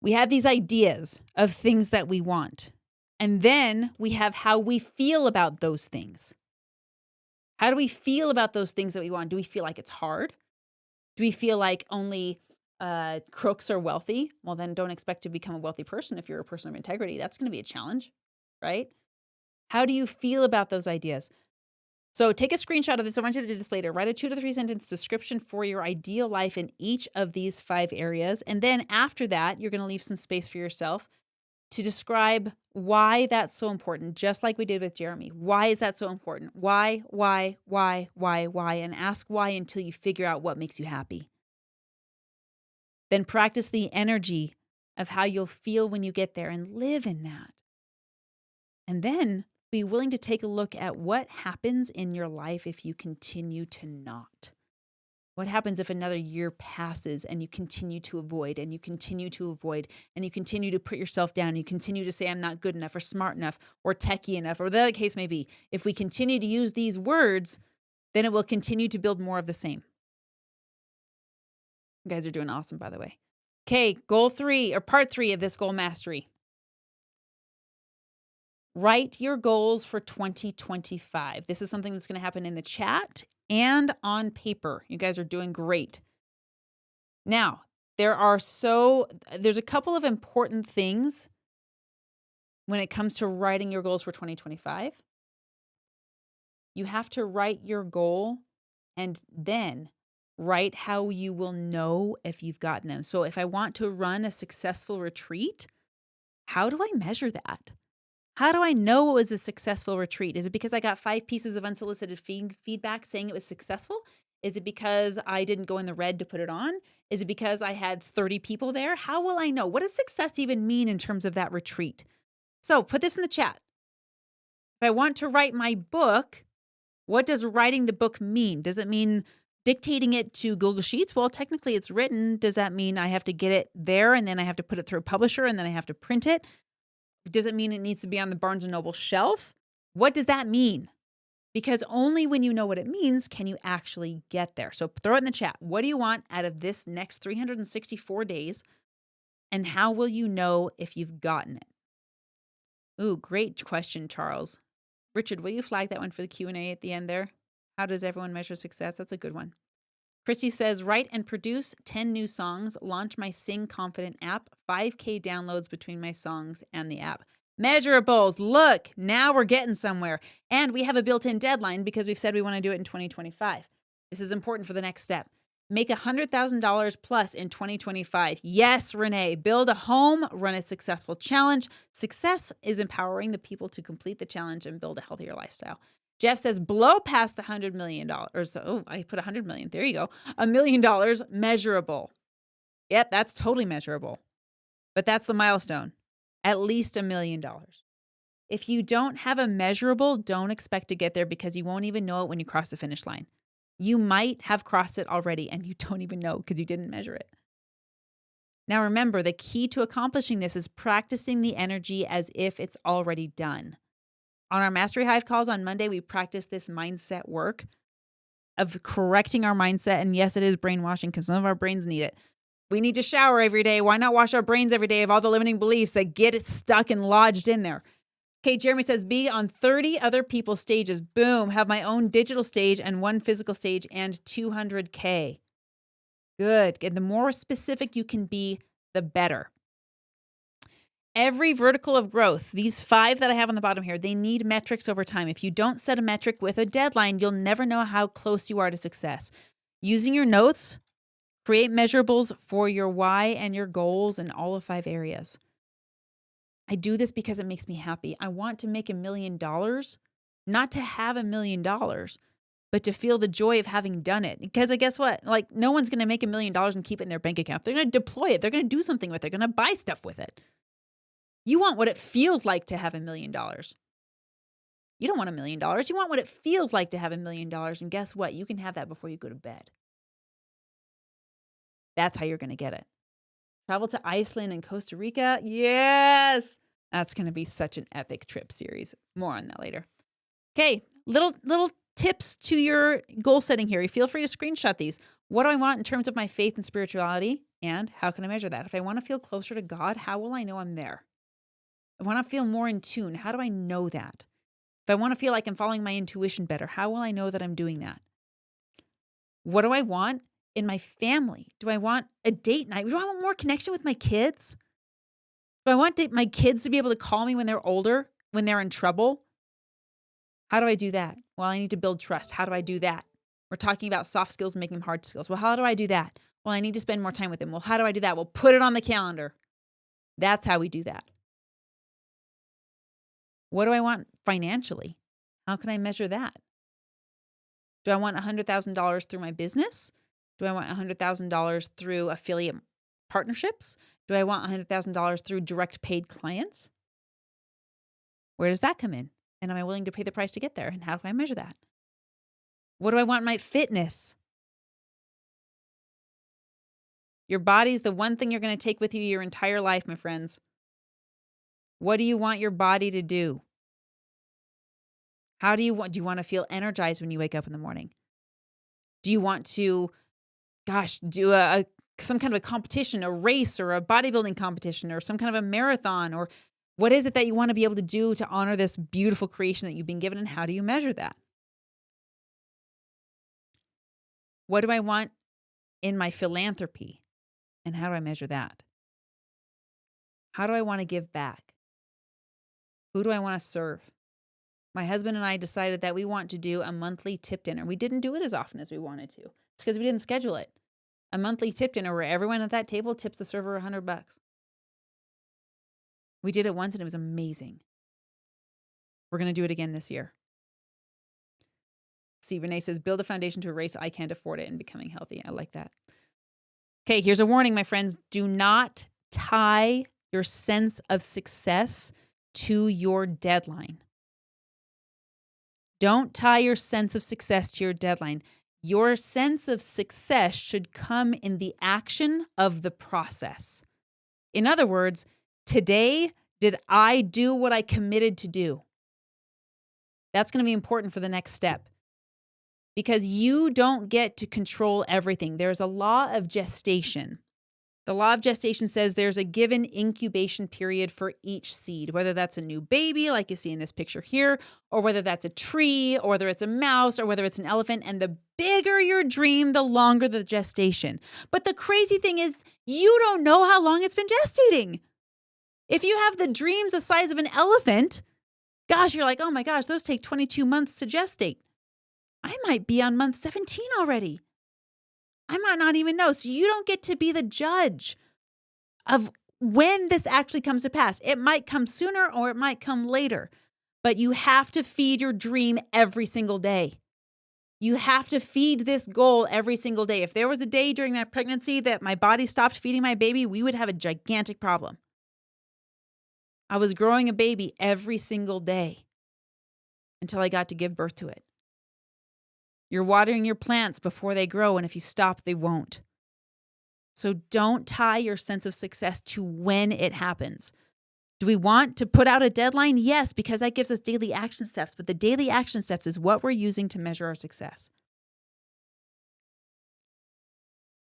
We have these ideas of things that we want, and then we have how we feel about those things. How do we feel about those things that we want? Do we feel like it's hard? Do we feel like only crooks are wealthy? Well, then don't expect to become a wealthy person if you're a person of integrity. That's going to be a challenge, right? How do you feel about those ideas? So take a screenshot of this. I want you to do this later. Write a 2 to 3 sentence description for your ideal life in each of these 5 areas. And then after that, you're going to leave some space for yourself to describe why that's so important, just like we did with Jeremy. Why is that so important? Why, and ask why until you figure out what makes you happy. Then practice the energy of how you'll feel when you get there and live in that. And then be willing to take a look at what happens in your life if you continue to not. What happens if another year passes and you continue to avoid and you continue to avoid and you continue to put yourself down? You continue to say, I'm not good enough or smart enough or techie enough, or whatever the case may be. If we continue to use these words, then it will continue to build more of the same. You guys are doing awesome, by the way. Okay, goal 3 or part 3 of this goal mastery. Write your goals for 2025. This is something that's going to happen in the chat and on paper. You guys are doing great. Now, there's a couple of important things when it comes to writing your goals for 2025. You have to write your goal and then write how you will know if you've gotten them. So if I want to run a successful retreat, how do I measure that? How do I know it was a successful retreat? Is it because I got 5 pieces of unsolicited feedback saying it was successful? Is it because I didn't go in the red to put it on? Is it because I had 30 people there? How will I know? What does success even mean in terms of that retreat? So put this in the chat. If I want to write my book, what does writing the book mean? Does it mean dictating it to Google Sheets? Well, technically it's written. Does that mean I have to get it there and then I have to put it through a publisher and then I have to print it? Does it mean it needs to be on the Barnes & Noble shelf? What does that mean? Because only when you know what it means can you actually get there. So throw it in the chat. What do you want out of this next 364 days? And how will you know if you've gotten it? Ooh, great question, Charles. Richard, will you flag that one for the Q&A at the end there? How does everyone measure success? That's a good one. Christy says, write and produce 10 new songs, launch my Sing Confident app, 5K downloads between my songs and the app. Measurables. Look, now we're getting somewhere. And we have a built-in deadline because we've said we want to do it in 2025. This is important for the next step. Make $100,000 plus in 2025. Yes, Renee, build a home, run a successful challenge. Success is empowering the people to complete the challenge and build a healthier lifestyle. Jeff says, blow past the $100 million. I put 100 million. There you go. $1 million measurable. Yep, that's totally measurable. But that's the milestone. At least $1 million. If you don't have a measurable, don't expect to get there because you won't even know it when you cross the finish line. You might have crossed it already and you don't even know because you didn't measure it. Now remember, the key to accomplishing this is practicing the energy as if it's already done. On our Mastery Hive calls on Monday, we practice this mindset work of correcting our mindset. And yes, it is brainwashing because some of our brains need it. We need to shower every day. Why not wash our brains every day of all the limiting beliefs that get it stuck and lodged in there? Okay, Jeremy says, be on 30 other people's stages. Boom, have my own digital stage and 1 physical stage and 200K. Good. And the more specific you can be, the better. Every vertical of growth, these 5 that I have on the bottom here, they need metrics over time. If you don't set a metric with a deadline, you'll never know how close you are to success. Using your notes, create measurables for your why and your goals in all of 5 areas. I do this because it makes me happy. I want to make $1 million, not to have $1 million, but to feel the joy of having done it. Because guess what? Like, no one's going to make $1 million and keep it in their bank account. They're going to deploy it. They're going to do something with it. They're going to buy stuff with it. You want what it feels like to have $1 million. You don't want $1 million. You want what it feels like to have $1 million. And guess what? You can have that before you go to bed. That's how you're going to get it. Travel to Iceland and Costa Rica. Yes. That's going to be such an epic trip series. More on that later. Okay. Little tips to your goal setting here. You feel free to screenshot these. What do I want in terms of my faith and spirituality? And how can I measure that? If I want to feel closer to God, how will I know I'm there? I want to feel more in tune. How do I know that? If I want to feel like I'm following my intuition better, how will I know that I'm doing that? What do I want in my family? Do I want a date night? Do I want more connection with my kids? Do I want my kids to be able to call me when they're older, when they're in trouble? How do I do that? Well, I need to build trust. How do I do that? We're talking about soft skills, making them hard skills. Well, how do I do that? Well, I need to spend more time with them. Well, how do I do that? Well, put it on the calendar. That's how we do that. What do I want financially? How can I measure that? Do I want $100,000 through my business? Do I want $100,000 through affiliate partnerships? Do I want $100,000 through direct paid clients? Where does that come in? And am I willing to pay the price to get there? And how do I measure that? What do I want in my fitness? Your body's the one thing you're going to take with you your entire life, my friends. What do you want your body to do? Do you want to feel energized when you wake up in the morning? Do you want to, do some kind of a competition, a race or a bodybuilding competition or some kind of a marathon? Or what is it that you want to be able to do to honor this beautiful creation that you've been given? And how do you measure that? What do I want in my philanthropy? And how do I measure that? How do I want to give back? Who do I want to serve? My husband and I decided that we want to do a monthly tip dinner. We didn't do it as often as we wanted to. It's because we didn't schedule it. A monthly tip dinner where everyone at that table tips the server $100. We did it once and it was amazing. We're going to do it again this year. See, Renee says, build a foundation to erase I can't afford it and becoming healthy. I like that. Okay, here's a warning, my friends. Do not tie your sense of success to your deadline. Don't tie your sense of success to your deadline. Your sense of success should come in the action of the process. In other words, today, did I do what I committed to do? That's going to be important for the next step because you don't get to control everything. There's a law of gestation. The law of gestation says there's a given incubation period for each seed, whether that's a new baby, like you see in this picture here, or whether that's a tree, or whether it's a mouse, or whether it's an elephant. And the bigger your dream, the longer the gestation. But the crazy thing is, you don't know how long it's been gestating. If you have the dreams the size of an elephant, gosh, you're like, oh my gosh, those take 22 months to gestate. I might be on month 17 already. I might not even know. So you don't get to be the judge of when this actually comes to pass. It might come sooner or it might come later, but you have to feed your dream every single day. You have to feed this goal every single day. If there was a day during that pregnancy that my body stopped feeding my baby, we would have a gigantic problem. I was growing a baby every single day until I got to give birth to it. You're watering your plants before they grow, and if you stop, they won't. So don't tie your sense of success to when it happens. Do we want to put out a deadline? Yes, because that gives us daily action steps, but the daily action steps is what we're using to measure our success.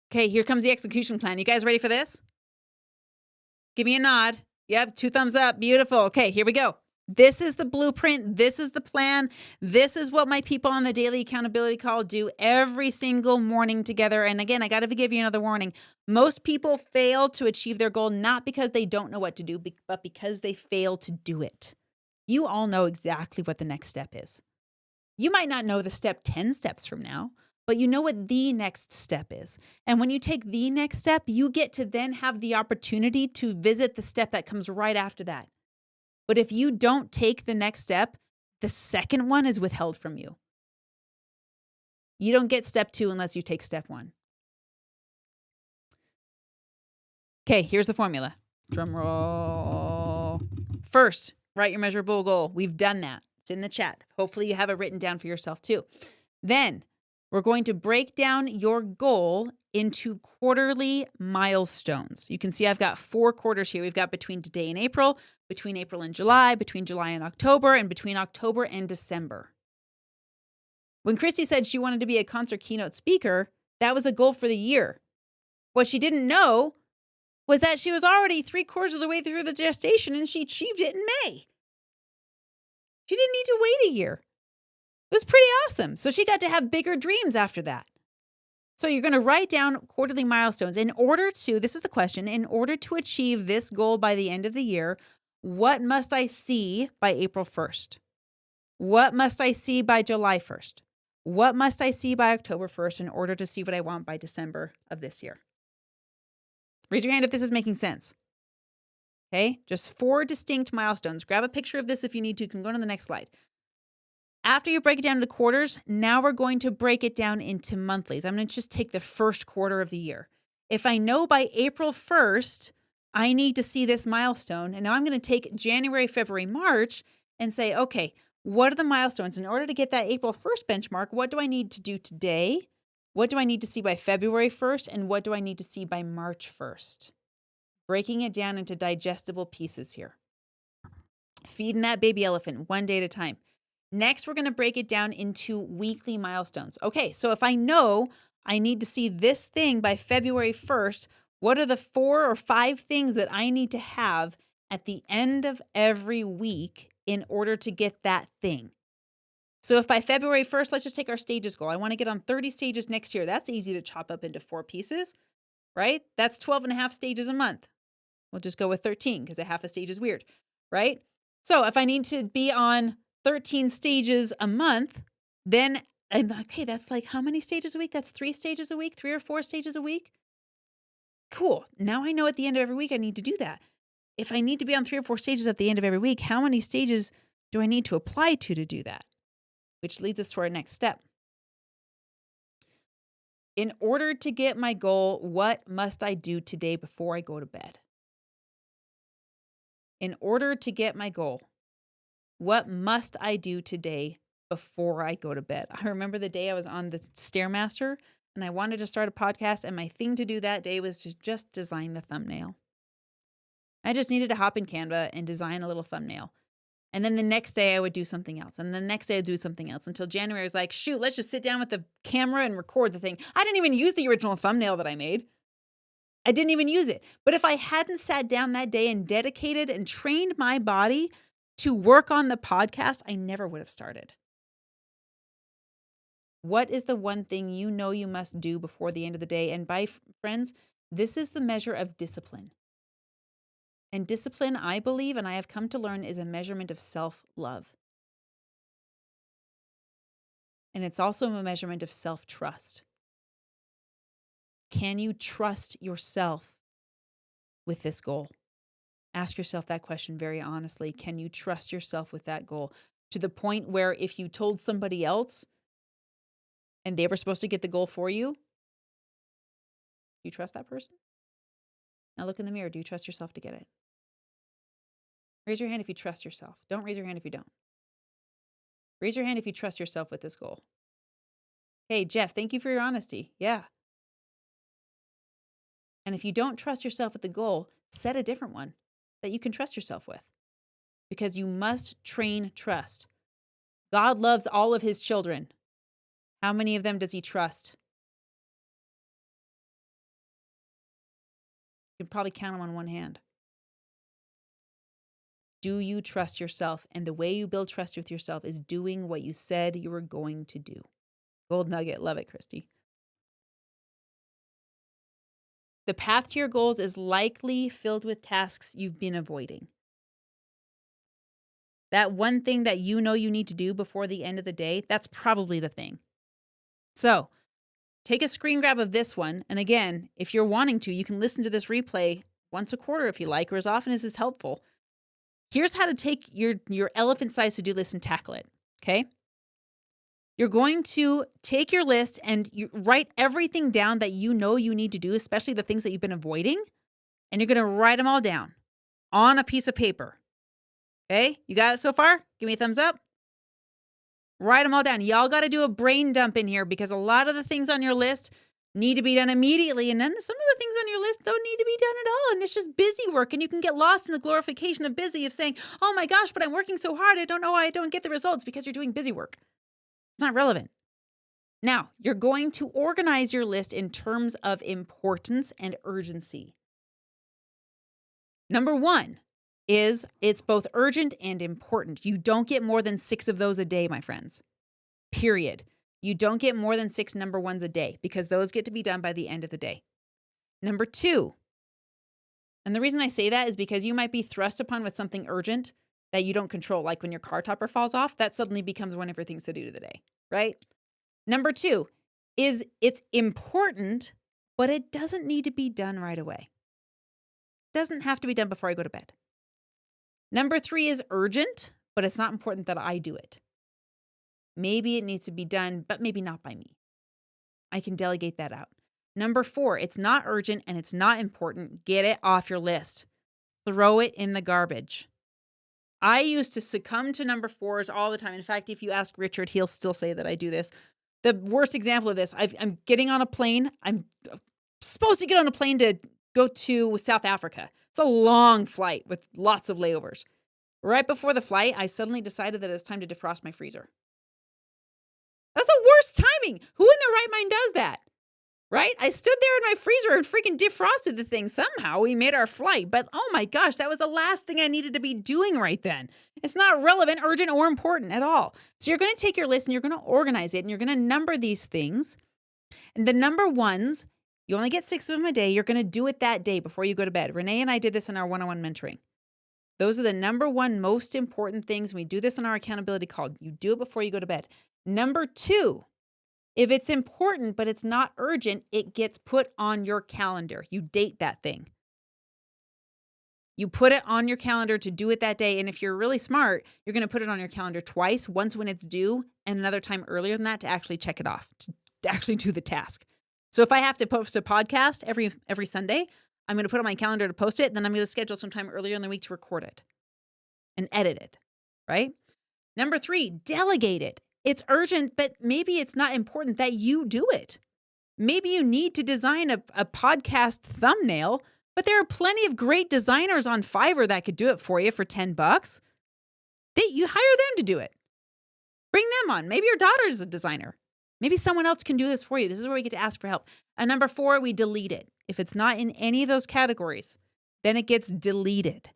Okay, here comes the execution plan. You guys ready for this? Give me a nod. Yep, 2 thumbs up. Beautiful. Okay, here we go. This is the blueprint. This is the plan. This is what my people on the daily accountability call do every single morning together. And again, I got to give you another warning. Most people fail to achieve their goal, not because they don't know what to do, but because they fail to do it. You all know exactly what the next step is. You might not know the step 10 steps from now, but you know what the next step is. And when you take the next step, you get to then have the opportunity to visit the step that comes right after that. But if you don't take the next step, the second one is withheld from you. You don't get step 2 unless you take step 1. Okay, here's the formula. Drum roll. First, write your measurable goal. We've done that. It's in the chat. Hopefully you have it written down for yourself too. Then we're going to break down your goal into quarterly milestones. You can see I've got 4 quarters here. We've got between today and April, between April and July, between July and October, and between October and December. When Christy said she wanted to be a concert keynote speaker, that was a goal for the year. What she didn't know was that she was already 3/4 of the way through the gestation and she achieved it in May. She didn't need to wait a year. It was pretty awesome. So she got to have bigger dreams after that. So you're going to write down quarterly milestones this is the question, in order to achieve this goal by the end of the year, what must I see by April 1st? What must I see by July 1st? What must I see by October 1st in order to see what I want by December of this year? Raise your hand if this is making sense. Okay, just 4 distinct milestones. Grab a picture of this if you need to. You can go to the next slide. After you break it down into quarters, now we're going to break it down into monthlies. I'm going to just take the first quarter of the year. If I know by April 1st, I need to see this milestone, and now I'm going to take January, February, March and say, okay, what are the milestones? In order to get that April 1st benchmark, what do I need to do today? What do I need to see by February 1st? And what do I need to see by March 1st? Breaking it down into digestible pieces here. Feeding that baby elephant one day at a time. Next, we're going to break it down into weekly milestones. Okay, so if I know I need to see this thing by February 1st, what are the 4 or 5 things that I need to have at the end of every week in order to get that thing? So if by February 1st, let's just take our stages goal. I want to get on 30 stages next year. That's easy to chop up into 4 pieces, right? That's 12 and a half stages a month. We'll just go with 13 because a half a stage is weird, right? So if I need to be on 13 stages a month, then I'm okay, that's like how many stages a week? That's 3 stages a week, 3 or 4 stages a week. Cool. Now I know at the end of every week I need to do that. If I need to be on 3 or 4 stages at the end of every week, how many stages do I need to apply to do that? Which leads us to our next step. In order to get my goal, what must I do today before I go to bed? In order to get my goal, what must I do today before I go to bed? I remember the day I was on the Stairmaster and I wanted to start a podcast, and my thing to do that day was to just design the thumbnail. I just needed to hop in Canva and design a little thumbnail. And then the next day I would do something else. And the next day I'd do something else until January I was like, shoot, let's just sit down with the camera and record the thing. I didn't even use the original thumbnail that I made. I didn't even use it. But if I hadn't sat down that day and dedicated and trained my body to work on the podcast, I never would have started. What is the one thing you know you must do before the end of the day? And friends, this is the measure of discipline. And discipline, I believe, and I have come to learn, is a measurement of self-love. And it's also a measurement of self-trust. Can you trust yourself with this goal? Ask yourself that question very honestly. Can you trust yourself with that goal? To the point where if you told somebody else and they were supposed to get the goal for you, do you trust that person? Now look in the mirror. Do you trust yourself to get it? Raise your hand if you trust yourself. Don't raise your hand if you don't. Raise your hand if you trust yourself with this goal. Hey, Jeff, thank you for your honesty. Yeah. And if you don't trust yourself with the goal, set a different one that you can trust yourself with. Because you must train trust. God loves all of his children. How many of them does he trust? You can probably count them on one hand. Do you trust yourself? And the way you build trust with yourself is doing what you said you were going to do. Gold nugget. Love it, Christy. The path to your goals is likely filled with tasks you've been avoiding. That one thing that you know you need to do before the end of the day, that's probably the thing. So take a screen grab of this one. And again, if you're wanting to, you can listen to this replay once a quarter if you like, or as often as is helpful. Here's how to take your elephant-sized to-do list and tackle it, okay? You're going to take your list and you write everything down that you know you need to do, especially the things that you've been avoiding, and you're going to write them all down on a piece of paper, okay? You got it so far? Give me a thumbs up. Write them all down. Y'all got to do a brain dump in here because a lot of the things on your list need to be done immediately. And then some of the things on your list don't need to be done at all. And it's just busy work. And you can get lost in the glorification of busy, of saying, oh my gosh, but I'm working so hard. I don't know why I don't get the results, because you're doing busy work. It's not relevant. Now, you're going to organize your list in terms of importance and urgency. Number 1 is it's both urgent and important. You don't get more than 6 of those a day, my friends. Period. You don't get more than 6 number 1s a day because those get to be done by the end of the day. Number 2, and the reason I say that is because you might be thrust upon with something urgent that you don't control, like when your car topper falls off, that suddenly becomes one of your things to do today, right? Number 2 is it's important, but it doesn't need to be done right away. It doesn't have to be done before I go to bed. Number 3 is urgent, but it's not important that I do it. Maybe it needs to be done, but maybe not by me. I can delegate that out. Number 4, it's not urgent and it's not important. Get it off your list. Throw it in the garbage. I used to succumb to number 4s all the time. In fact, if you ask Richard, he'll still say that I do this. The worst example of this, I'm getting on a plane. I'm supposed to get on a plane to go to South Africa. It's a long flight with lots of layovers. Right before the flight, I suddenly decided that it was time to defrost my freezer. That's the worst timing. Who in their right mind does that? Right? I stood there in my freezer and freaking defrosted the thing. Somehow we made our flight. But oh my gosh, that was the last thing I needed to be doing right then. It's not relevant, urgent, or important at all. So you're going to take your list and you're going to organize it and you're going to number these things. And the number ones, you only get 6 of them a day. You're going to do it that day before you go to bed. Renee and I did this in our one-on-one mentoring. Those are the number one most important things. We do this in our accountability call. You do it before you go to bed. Number 2, if it's important but it's not urgent, it gets put on your calendar. You date that thing. You put it on your calendar to do it that day. And if you're really smart, you're going to put it on your calendar twice, once when it's due and another time earlier than that to actually check it off, to actually do the task. So if I have to post a podcast every Sunday, I'm going to put it on my calendar to post it. Then I'm going to schedule some time earlier in the week to record it and edit it, right? Number 3, delegate it. It's urgent, but maybe it's not important that you do it. Maybe you need to design a podcast thumbnail, but there are plenty of great designers on Fiverr that could do it for you for $10. You hire them to do it. Bring them on. Maybe your daughter is a designer. Maybe someone else can do this for you. This is where we get to ask for help. And number 4, we delete it. If it's not in any of those categories, then it gets deleted.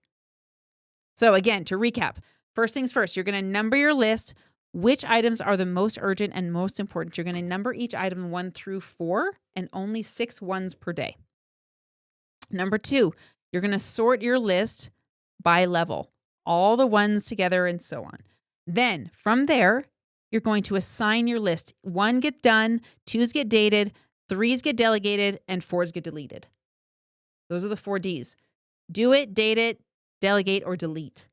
So again, to recap, first things first, you're going to number your list. Which items are the most urgent and most important? You're going to number each item 1 through 4 and only 6 ones per day. Number 2, you're going to sort your list by level, all the ones together and so on. Then from there, you're going to assign your list. 1 get done, 2s get dated, 3s get delegated, and 4s get deleted. Those are the 4 Ds. Do it, date it, delegate, or delete.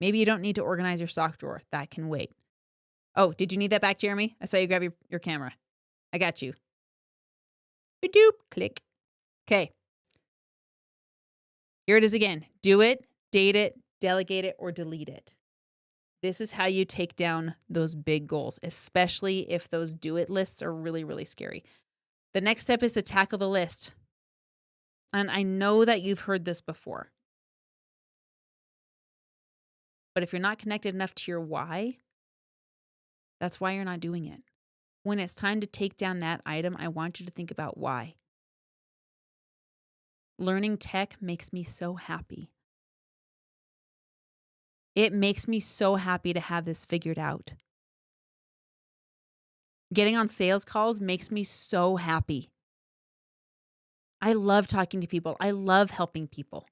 Maybe you don't need to organize your sock drawer. That can wait. Oh, did you need that back, Jeremy? I saw you grab your camera. I got you. Doop, click. Okay. Here it is again. Do it, date it, delegate it, or delete it. This is how you take down those big goals, especially if those do it lists are really, really scary. The next step is to tackle the list. And I know that you've heard this before. But if you're not connected enough to your why, that's why you're not doing it. When it's time to take down that item, I want you to think about why. Learning tech makes me so happy. It makes me so happy to have this figured out. Getting on sales calls makes me so happy. I love talking to people. I love helping people.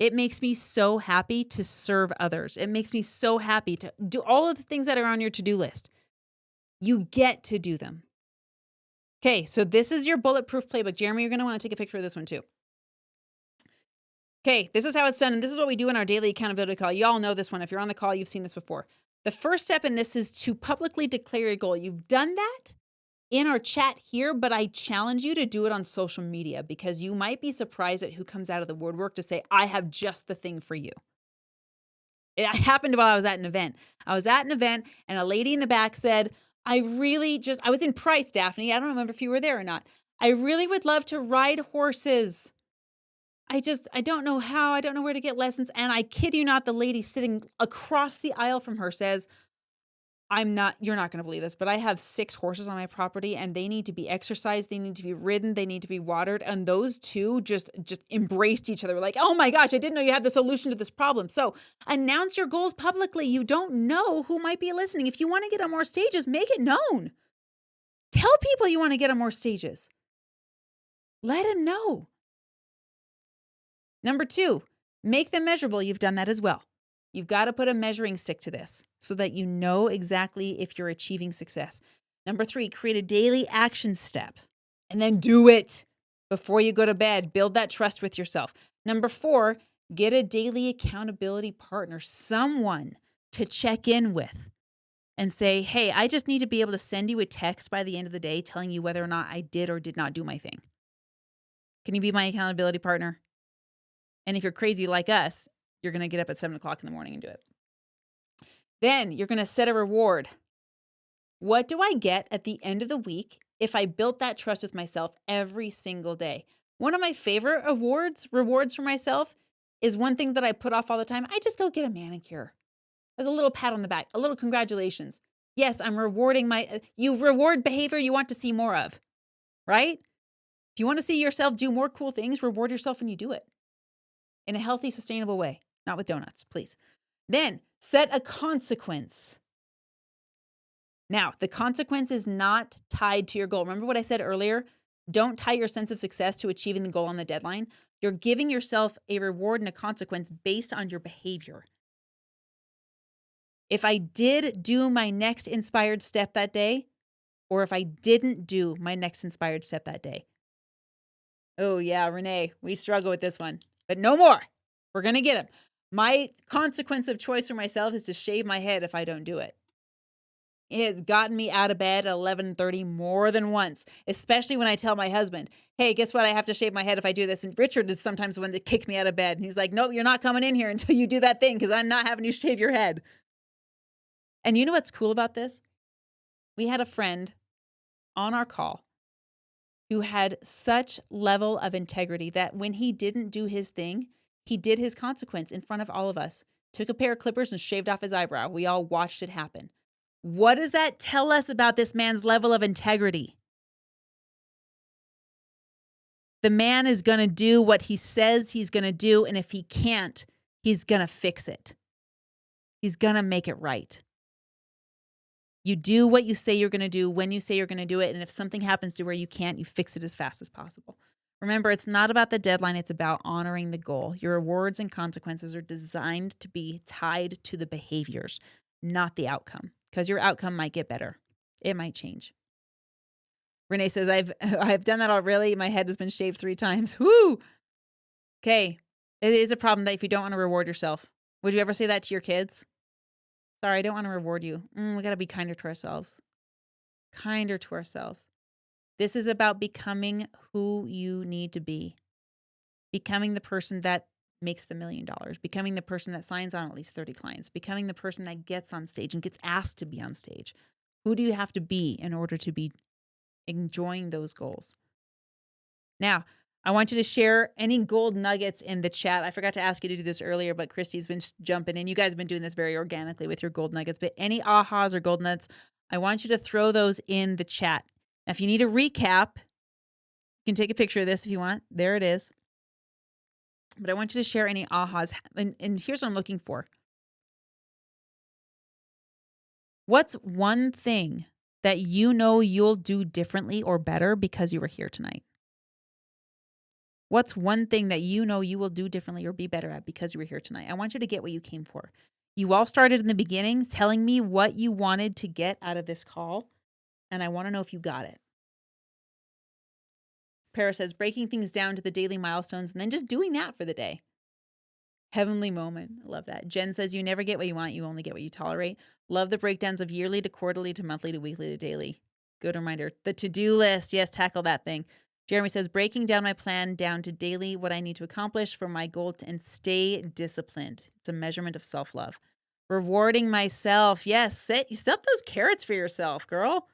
It makes me so happy to serve others. It makes me so happy to do all of the things that are on your to-do list. You get to do them. Okay, so this is your bulletproof playbook. Jeremy, you're going to want to take a picture of this one too. Okay, this is how it's done, and this is what we do in our daily accountability call. You all know this one. If you're on the call, you've seen this before. The first step in this is to publicly declare your goal. You've done that in our chat here, but I challenge you to do it on social media because you might be surprised at who comes out of the woodwork to say, I have just the thing for you. It happened while I was at an event. I was at an event and a lady in the back said, I was in Price, Daphne. I don't remember if you were there or not. I really would love to ride horses. I don't know how. I don't know where to get lessons. And I kid you not, the lady sitting across the aisle from her says, you're not going to believe this, but I have 6 horses on my property and they need to be exercised. They need to be ridden. They need to be watered. And those two just embraced each other. We're like, oh my gosh, I didn't know you had the solution to this problem. So announce your goals publicly. You don't know who might be listening. If you want to get on more stages, make it known. Tell people you want to get on more stages. Let them know. Number 2, make them measurable. You've done that as well. You've got to put a measuring stick to this so that you know exactly if you're achieving success. Number 3, create a daily action step and then do it before you go to bed. Build that trust with yourself. Number 4, get a daily accountability partner, someone to check in with and say, hey, I just need to be able to send you a text by the end of the day telling you whether or not I did or did not do my thing. Can you be my accountability partner? And if you're crazy like us, you're going to get up at 7 o'clock in the morning and do it. Then you're going to set a reward. What do I get at the end of the week if I built that trust with myself every single day? One of my favorite rewards for myself is one thing that I put off all the time. I just go get a manicure. There's a little pat on the back, a little congratulations. Yes, I'm rewarding you reward behavior you want to see more of, right? If you want to see yourself do more cool things, reward yourself when you do it in a healthy, sustainable way, not with donuts, please. Then set a consequence. Now, the consequence is not tied to your goal. Remember what I said earlier? Don't tie your sense of success to achieving the goal on the deadline. You're giving yourself a reward and a consequence based on your behavior. If I did do my next inspired step that day, or if I didn't do my next inspired step that day. Oh yeah, Renee, we struggle with this one, but no more. We're going to get them. My consequence of choice for myself is to shave my head if I don't do it. It has gotten me out of bed at 11:30 more than once, especially when I tell my husband, hey, guess what? I have to shave my head if I do this. And Richard is sometimes the one that kicked me out of bed. And he's like, nope, you're not coming in here until you do that thing because I'm not having you shave your head. And you know what's cool about this? We had a friend on our call who had such level of integrity that when he didn't do his thing, he did his consequence in front of all of us, took a pair of clippers and shaved off his eyebrow. We all watched it happen. What does that tell us about this man's level of integrity? The man is going to do what he says he's going to do, and if he can't, he's going to fix it. He's going to make it right. You do what you say you're going to do when you say you're going to do it, and if something happens to where you can't, you fix it as fast as possible. Remember, it's not about the deadline, it's about honoring the goal. Your rewards and consequences are designed to be tied to the behaviors, not the outcome, because your outcome might get better. It might change. Renee says, I've done that already. My head has been shaved 3 times. Woo! Okay. It is a problem that if you don't want to reward yourself, would you ever say that to your kids? Sorry, I don't want to reward you. We got to be kinder to ourselves. Kinder to ourselves. This is about becoming who you need to be. Becoming the person that makes the $1 million. Becoming the person that signs on at least 30 clients. Becoming the person that gets on stage and gets asked to be on stage. Who do you have to be in order to be enjoying those goals? Now, I want you to share any gold nuggets in the chat. I forgot to ask you to do this earlier, but Christy's been jumping in. You guys have been doing this very organically with your gold nuggets, but any ahas or gold nuggets, I want you to throw those in the chat. Now, if you need a recap, you can take a picture of this if you want. There it is. But I want you to share any ahas. And here's what I'm looking for. What's one thing that you know you'll do differently or better because you were here tonight? What's one thing that you know you will do differently or be better at because you were here tonight? I want you to get what you came for. You all started in the beginning telling me what you wanted to get out of this call, and I want to know if you got it. Para says, breaking things down to the daily milestones and then just doing that for the day. Heavenly moment. I love that. Jen says, you never get what you want. You only get what you tolerate. Love the breakdowns of yearly to quarterly to monthly to weekly to daily. Good reminder. The to-do list. Yes, tackle that thing. Jeremy says, breaking down my plan down to daily what I need to accomplish for my goal and stay disciplined. It's a measurement of self-love. Rewarding myself. Yes, set those carrots for yourself, girl.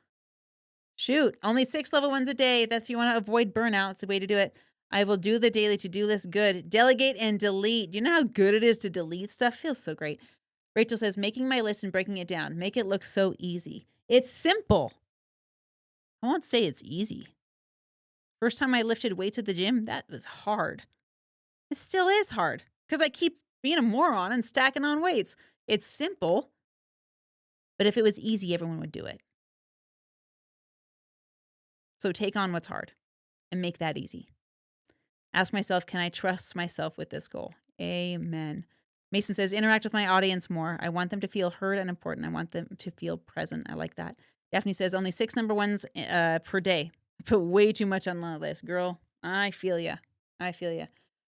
Shoot, only 6 level 1s a day. That's if you want to avoid burnout. It's the way to do it. I will do the daily to-do list. Good. Delegate and delete. Do you know how good it is to delete stuff? Feels so great. Rachel says, making my list and breaking it down. Make it look so easy. It's simple. I won't say it's easy. First time I lifted weights at the gym, that was hard. It still is hard because I keep being a moron and stacking on weights. It's simple, but if it was easy, everyone would do it. So take on what's hard and make that easy. Ask myself, can I trust myself with this goal? Amen. Mason says, interact with my audience more. I want them to feel heard and important. I want them to feel present. I like that. Daphne says, only 6 number 1s per day. Put way too much on the list. Girl, I feel ya. I feel ya.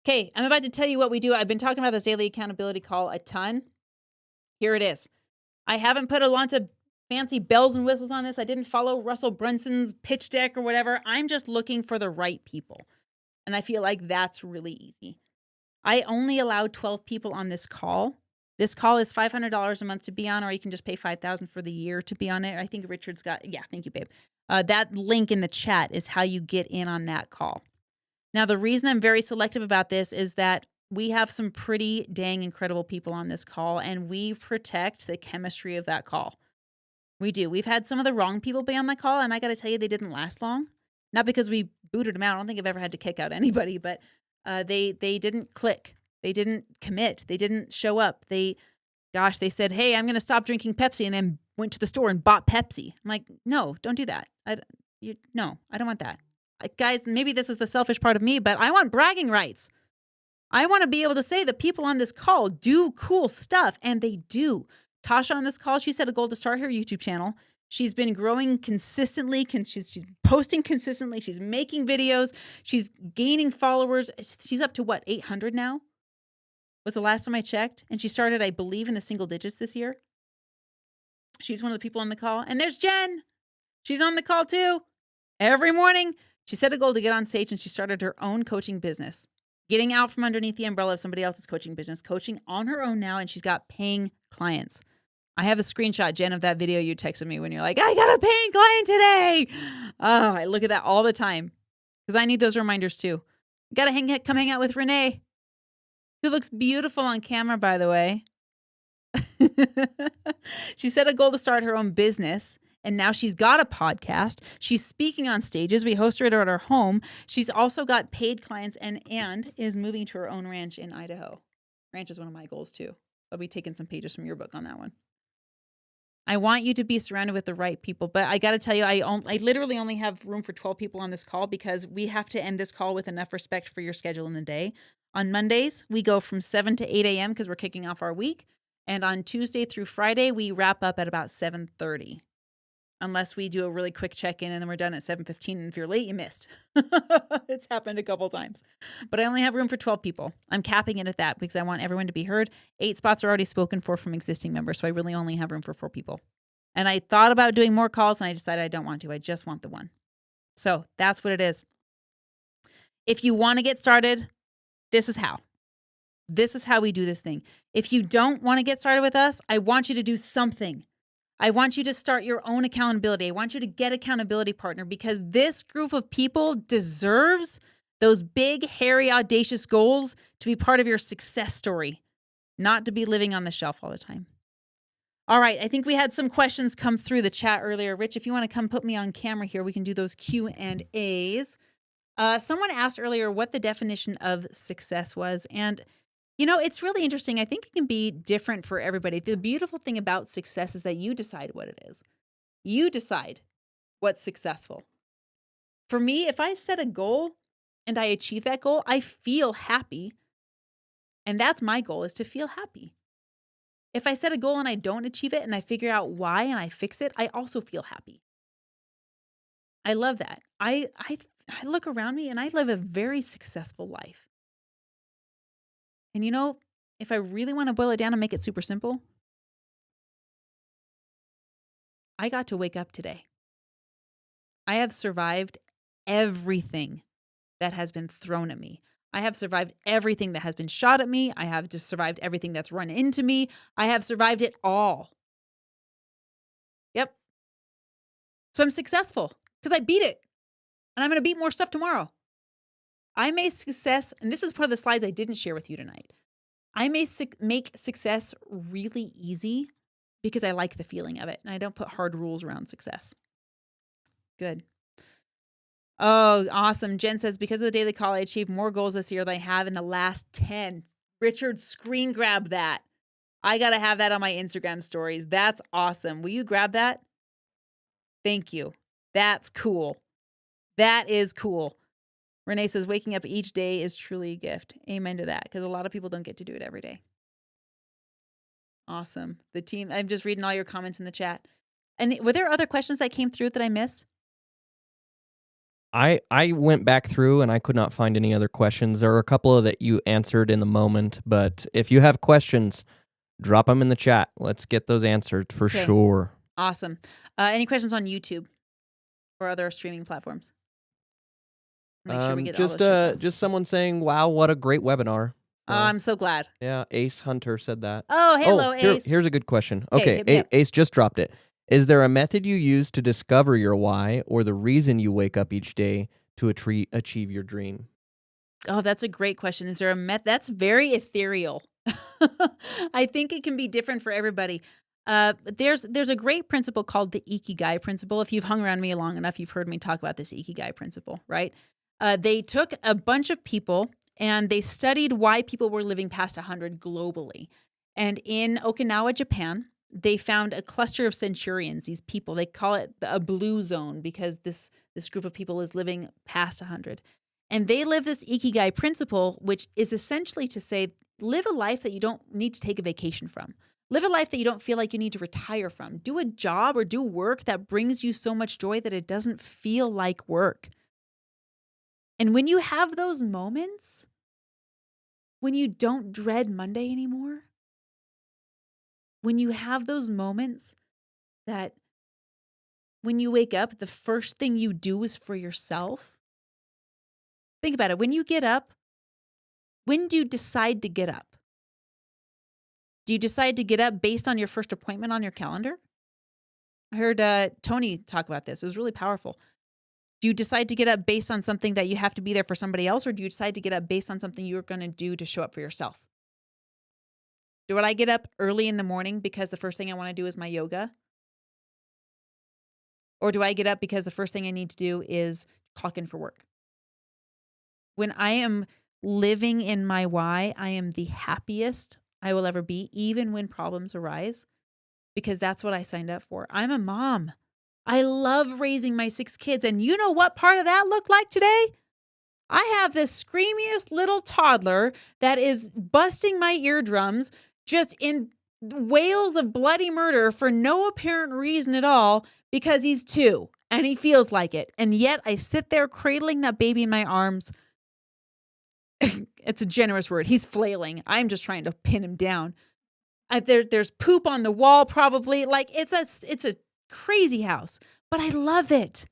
Okay, I'm about to tell you what we do. I've been talking about this daily accountability call a ton. Here it is. I haven't put a lot of fancy bells and whistles on this. I didn't follow Russell Brunson's pitch deck or whatever. I'm just looking for the right people. And I feel like that's really easy. I only allowed 12 people on this call This call is $500 a month to be on, or you can just pay $5,000 for the year to be on it. I think Richard's got, thank you, babe. That link in the chat is how you get in on that call. Now, the reason I'm very selective about this is that we have some pretty dang incredible people on this call, and we protect the chemistry of that call. We do. We've had some of the wrong people be on that call, and I got to tell you, they didn't last long. Not because we booted them out. I don't think I've ever had to kick out anybody, but they didn't click. They didn't commit. They didn't show up. They said, hey, I'm going to stop drinking Pepsi, and then went to the store and bought Pepsi. I'm like, no, don't do that. No, I don't want that. Guys, maybe this is the selfish part of me, but I want bragging rights. I want to be able to say that people on this call do cool stuff, and they do. Tasha on this call, she set a goal to start her YouTube channel. She's been growing consistently. She's posting consistently. She's making videos. She's gaining followers. She's up to what, 800 now? Was the last time I checked. And she started, I believe, in the single digits this year. She's one of the people on the call. And there's Jen. She's on the call too. Every morning, she set a goal to get on stage, and she started her own coaching business. Getting out from underneath the umbrella of somebody else's coaching business, coaching on her own now, and she's got paying clients. I have a screenshot, Jen, of that video you texted me when you're like, I got a paying client today. Oh, I look at that all the time because I need those reminders too. Got to come hang out with Renee, who looks beautiful on camera, by the way. She set a goal to start her own business, and now she's got a podcast. She's speaking on stages. We host her at her home. She's also got paid clients and is moving to her own ranch in Idaho. Ranch is one of my goals too. I'll be taking some pages from your book on that one. I want you to be surrounded with the right people, but I got to tell you, I literally only have room for 12 people on this call because we have to end this call with enough respect for your schedule in the day. On Mondays, we go from 7 to 8 a.m. because we're kicking off our week. And on Tuesday through Friday, we wrap up at about 7:30. Unless we do a really quick check-in and then we're done at 7:15. And if you're late, you missed. It's happened a couple times. But I only have room for 12 people. I'm capping it at that because I want everyone to be heard. 8 spots are already spoken for from existing members, so I really only have room for 4 people. And I thought about doing more calls, and I decided I don't want to. I just want the one. So that's what it is. If you want to get started, this is how. This is how we do this thing. If you don't want to get started with us, I want you to do something. I want you to start your own accountability. I want you to get accountability partner because this group of people deserves those big, hairy, audacious goals to be part of your success story, not to be living on the shelf all the time. All right, I think we had some questions come through the chat earlier. Rich, if you want to come put me on camera here, we can do those Q&As. Someone asked earlier what the definition of success was, and you know, it's really interesting. I think it can be different for everybody. The beautiful thing about success is that you decide what it is. You decide what's successful. For me, if I set a goal and I achieve that goal, I feel happy. And that's my goal, is to feel happy. If I set a goal and I don't achieve it and I figure out why and I fix it, I also feel happy. I love that. I look around me and I live a very successful life. And you know, if I really want to boil it down and make it super simple, I got to wake up today. I have survived everything that has been thrown at me. I have survived everything that has been shot at me. I have just survived everything that's run into me. I have survived it all. Yep. So I'm successful because I beat it. And I'm going to beat more stuff tomorrow. I made success, and this is part of the slides I didn't share with you tonight. I may make success really easy because I like the feeling of it, and I don't put hard rules around success. Good. Oh, awesome. Jen says, because of the daily call, I achieved more goals this year than I have in the last 10. Richard, screen grab that. I got to have that on my Instagram stories. That's awesome. Will you grab that? Thank you. That's cool. That is cool. Renee says, waking up each day is truly a gift. Amen to that, because a lot of people don't get to do it every day. Awesome. The team, I'm just reading all your comments in the chat. And were there other questions that came through that I missed? I went back through and I could not find any other questions. There were a couple that you answered in the moment, but if you have questions, drop them in the chat. Let's get those answered for sure. Awesome. Any questions on YouTube or other streaming platforms? Make sure we get all those. Just someone saying, "Wow, what a great webinar." Oh, I'm so glad. Yeah, Ace Hunter said that. Oh, hello, Ace. Here's a good question. Okay, Okay, hit me up. Ace just dropped it. Is there a method you use to discover your why or the reason you wake up each day to achieve your dream? Oh, that's a great question. Is there a method? That's very ethereal. I think it can be different for everybody. There's a great principle called the Ikigai principle. If you've hung around me long enough, you've heard me talk about this Ikigai principle, right? They took a bunch of people and they studied why people were living past 100 globally. And in Okinawa, Japan, they found a cluster of centurions, these people. They call it a blue zone because this group of people is living past 100. And they live this Ikigai principle, which is essentially to say, live a life that you don't need to take a vacation from. Live a life that you don't feel like you need to retire from. Do a job or do work that brings you so much joy that it doesn't feel like work. And when you have those moments, when you don't dread Monday anymore, when you have those moments that when you wake up, the first thing you do is for yourself. Think about it. When you get up, when do you decide to get up? Do you decide to get up based on your first appointment on your calendar? I heard Tony talk about this. It was really powerful. Do you decide to get up based on something that you have to be there for somebody else, or do you decide to get up based on something you're going to do to show up for yourself? Do I get up early in the morning because the first thing I want to do is my yoga? Or do I get up because the first thing I need to do is clock in for work? When I am living in my why, I am the happiest I will ever be, even when problems arise, because that's what I signed up for. I'm a mom. I love raising my 6 kids. And you know what part of that looked like today? I have this screamiest little toddler that is busting my eardrums just in wails of bloody murder for no apparent reason at all because he's 2 and he feels like it. And yet I sit there cradling that baby in my arms. It's a generous word. He's flailing. I'm just trying to pin him down. There's poop on the wall probably. Like it's a crazy house, but I love it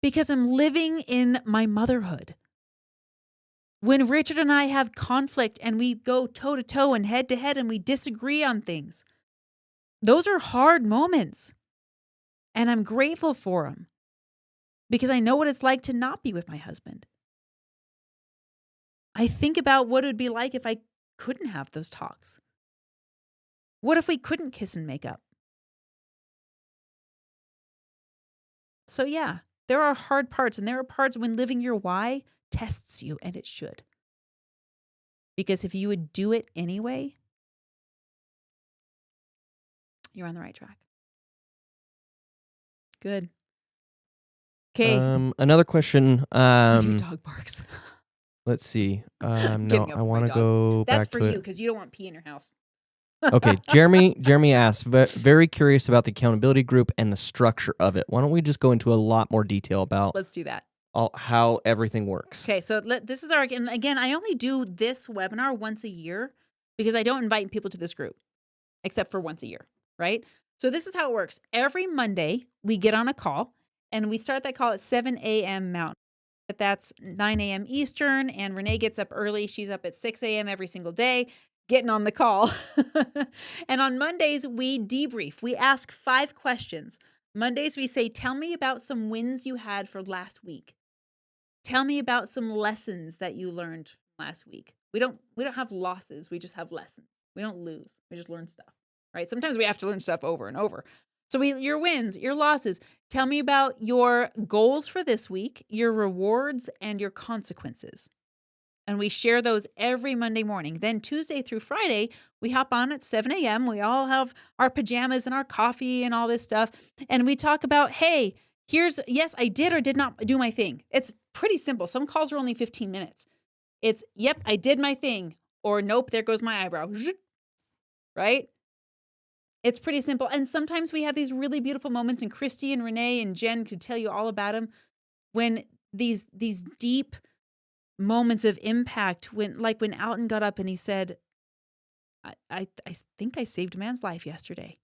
because I'm living in my motherhood. When Richard and I have conflict and we go toe to toe and head to head and we disagree on things, those are hard moments. And I'm grateful for them because I know what it's like to not be with my husband. I think about what it would be like if I couldn't have those talks. What if we couldn't kiss and make up? So yeah, there are hard parts, and there are parts when living your why tests you, and it should. Because if you would do it anyway, you're on the right track. Good. Okay. Another question. Your dog barks. Let's see. I'm No, getting I over want my to dog. go That's back for to you it. because you don't want pee in your house. Okay, Jeremy asks, very curious about the accountability group and the structure of it. Why don't we just go into a lot more detail about Let's do that. how everything works? Okay, so this is our, and again, I only do this webinar once a year because I don't invite people to this group except for once a year, right? So this is how it works. Every Monday, we get on a call and we start that call at 7 a.m. Mountain. But that's 9 a.m. Eastern, and Renee gets up early. She's up at 6 a.m. every single day, getting on the call. And on Mondays, we debrief. We ask 5 questions. Mondays, we say, tell me about some wins you had for last week. Tell me about some lessons that you learned last week. We don't have losses. We just have lessons. We don't lose. We just learn stuff, right? Sometimes we have to learn stuff over and over. So your wins, your losses. Tell me about your goals for this week, your rewards, and your consequences. And we share those every Monday morning. Then Tuesday through Friday, we hop on at 7 a.m. We all have our pajamas and our coffee and all this stuff. And we talk about, hey, yes, I did or did not do my thing. It's pretty simple. Some calls are only 15 minutes. It's, yep, I did my thing. Or nope, there goes my eyebrow. Right? It's pretty simple. And sometimes we have these really beautiful moments, and Christy and Renee and Jen could tell you all about them, when these deep moments of impact, when Alton got up and he said, I think I saved a man's life yesterday.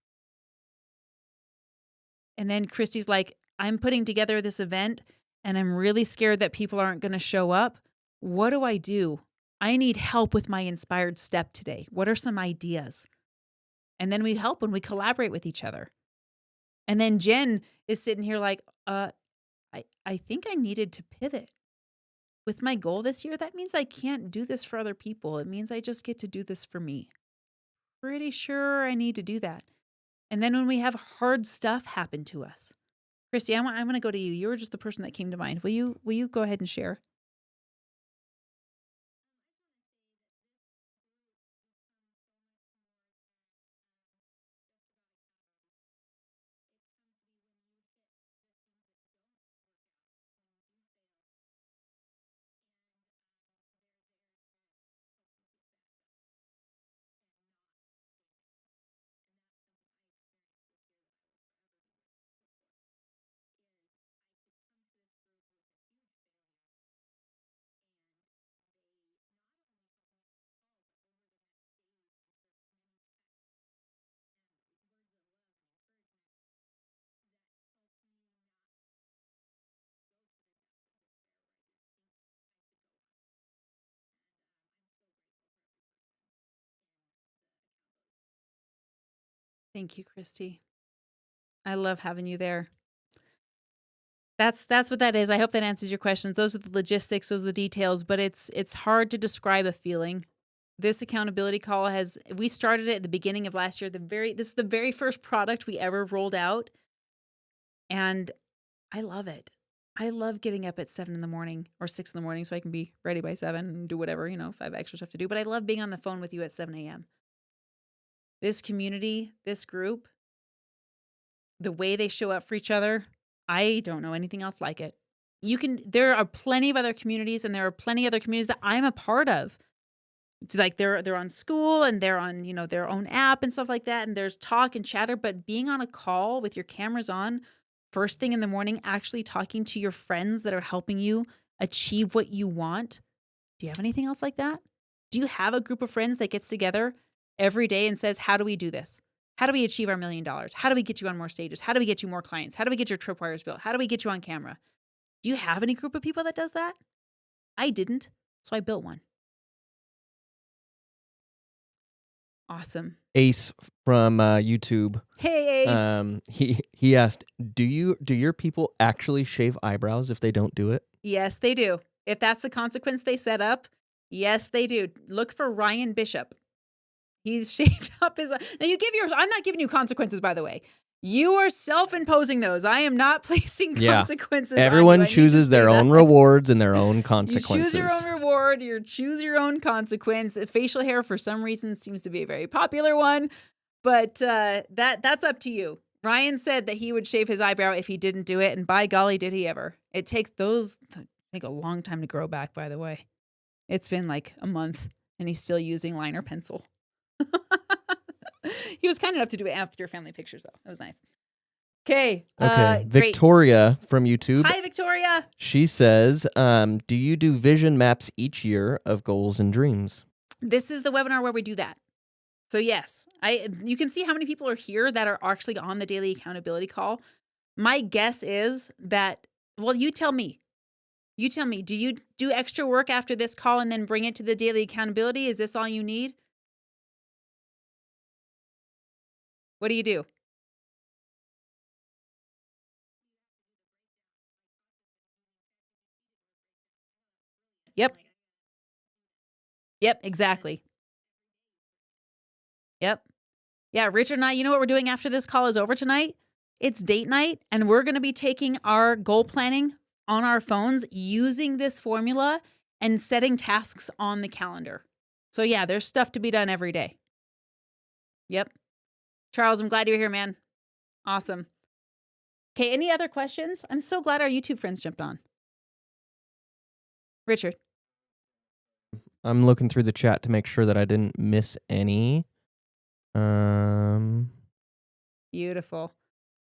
And then Christy's like, I'm putting together this event and I'm really scared that people aren't going to show up. What do I do? I need help with my inspired step today. What are some ideas? And then we help when we collaborate with each other. And then Jen is sitting here like, I think I needed to pivot. With my goal this year, that means I can't do this for other people. It means I just get to do this for me. Pretty sure I need to do that. And then when we have hard stuff happen to us, Christy, I'm going to go to you. You were just the person that came to mind. Will you go ahead and share? Thank you, Christy. I love having you there. That's what that is. I hope that answers your questions. Those are the logistics, those are the details, but it's hard to describe a feeling. This accountability call we started it at the beginning of last year. This is the very first product we ever rolled out. And I love it. I love getting up at 7 in the morning or 6 in the morning so I can be ready by 7 and do whatever, if I have extra stuff to do. But I love being on the phone with you at 7 a.m. This community, this group, the way they show up for each other, I don't know anything else like it. There are plenty of other communities, and there are plenty of other communities that I'm a part of. It's like they're on school and they're on, their own app and stuff like that. And there's talk and chatter, but being on a call with your cameras on first thing in the morning, actually talking to your friends that are helping you achieve what you want. Do you have anything else like that? Do you have a group of friends that gets together every day and says, how do we do this? How do we achieve our $1 million? How do we get you on more stages? How do we get you more clients? How do we get your tripwires built? How do we get you on camera? Do you have any group of people that does that? I didn't, so I built one. Awesome. Ace from YouTube. Hey, Ace. He asked, do your people actually shave eyebrows if they don't do it? Yes, they do. If that's the consequence they set up, yes, they do. Look for Ryan Bishop. He's shaved up his. Now you give yours. I'm not giving you consequences, by the way. You are self-imposing those. I am not placing consequences. Everyone on you. chooses their own rewards and their own consequences. You choose your own reward. You choose your own consequence. Facial hair, for some reason, seems to be a very popular one, but that's up to you. Ryan said that he would shave his eyebrow if he didn't do it, and by golly, did he ever! It takes take a long time to grow back. By the way, it's been like a month, and he's still using liner pencil. He was kind enough to do it after family pictures, though. It was nice. Okay. Victoria from YouTube. Hi, Victoria. She says, do you do vision maps each year of goals and dreams? This is the webinar where we do that. So yes, you can see how many people are here that are actually on the daily accountability call. My guess is that, well, you tell me. You tell me, do you do extra work after this call and then bring it to the daily accountability? Is this all you need? What do you do? Yep. Yep, exactly. Yep. Yeah, Richard and I, you know what we're doing after this call is over tonight? It's date night, and we're going to be taking our goal planning on our phones using this formula and setting tasks on the calendar. So yeah, there's stuff to be done every day. Yep. Charles, I'm glad you're here, man. Awesome. Okay, any other questions? I'm so glad our YouTube friends jumped on. Richard. I'm looking through the chat to make sure that I didn't miss any. Beautiful.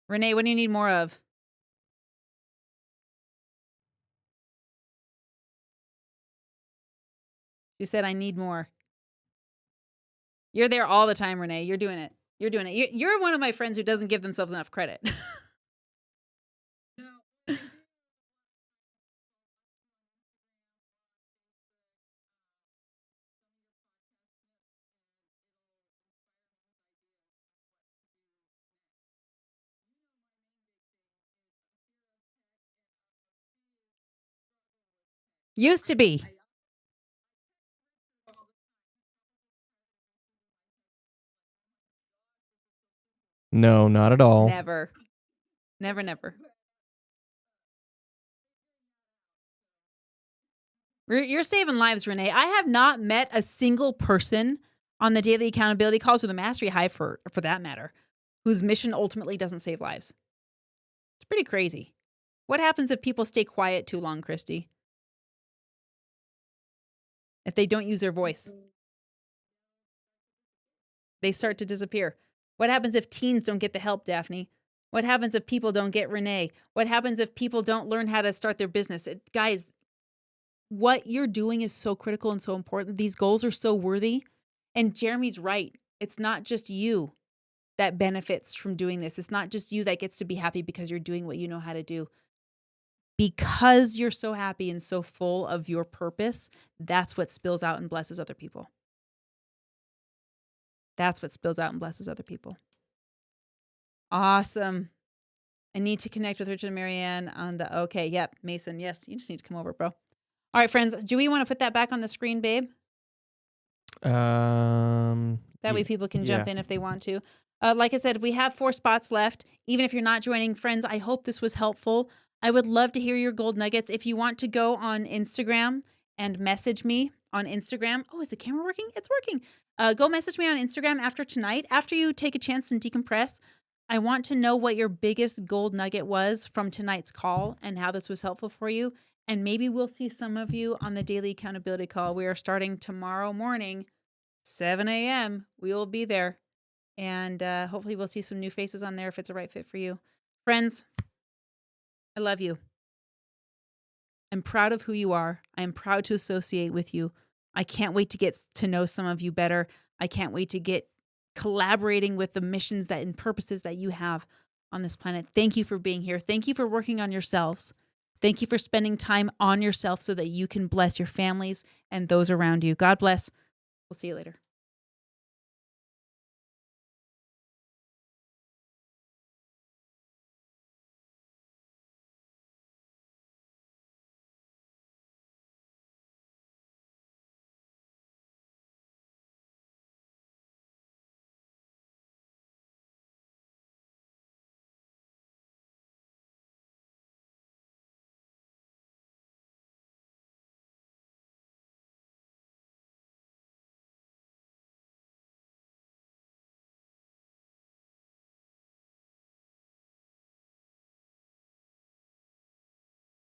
Renee, what do you need more of? She said, I need more. You're there all the time, Renee. You're doing it. You're doing it. You're one of my friends who doesn't give themselves enough credit. Used to be. No, not at all. Never. Never. You're saving lives, Renee. I have not met a single person on the daily accountability calls or the Mastery Hive for that matter, whose mission ultimately doesn't save lives. It's pretty crazy. What happens if people stay quiet too long, Christy? If they don't use their voice? They start to disappear. What happens if teens don't get the help, Daphne? What happens if people don't get Renee? What happens if people don't learn how to start their business? Guys, what you're doing is so critical and so important. These goals are so worthy. And Jeremy's right. It's not just you that benefits from doing this. It's not just you that gets to be happy because you're doing what you know how to do. Because you're so happy and so full of your purpose, that's what spills out and blesses other people. That's what spills out and blesses other people. Awesome. I need to connect with Richard and Marianne on the, okay, yep, Mason, yes, you just need to come over, bro. All right, friends, do we want to put that back on the screen, babe? That way people can jump in if they want to. Like I said, we have 4 spots left. Even if you're not joining, friends, I hope this was helpful. I would love to hear your gold nuggets. If you want to go on Instagram and message me on Instagram. Oh, is the camera working? It's working. Go message me on Instagram after tonight. After you take a chance and decompress, I want to know what your biggest gold nugget was from tonight's call and how this was helpful for you. And maybe we'll see some of you on the daily accountability call. We are starting tomorrow morning, 7 a.m. We will be there. And hopefully we'll see some new faces on there if it's a right fit for you. Friends, I love you. I'm proud of who you are. I am proud to associate with you. I can't wait to get to know some of you better. I can't wait to get collaborating with the missions that and purposes that you have on this planet. Thank you for being here. Thank you for working on yourselves. Thank you for spending time on yourself so that you can bless your families and those around you. God bless. We'll see you later.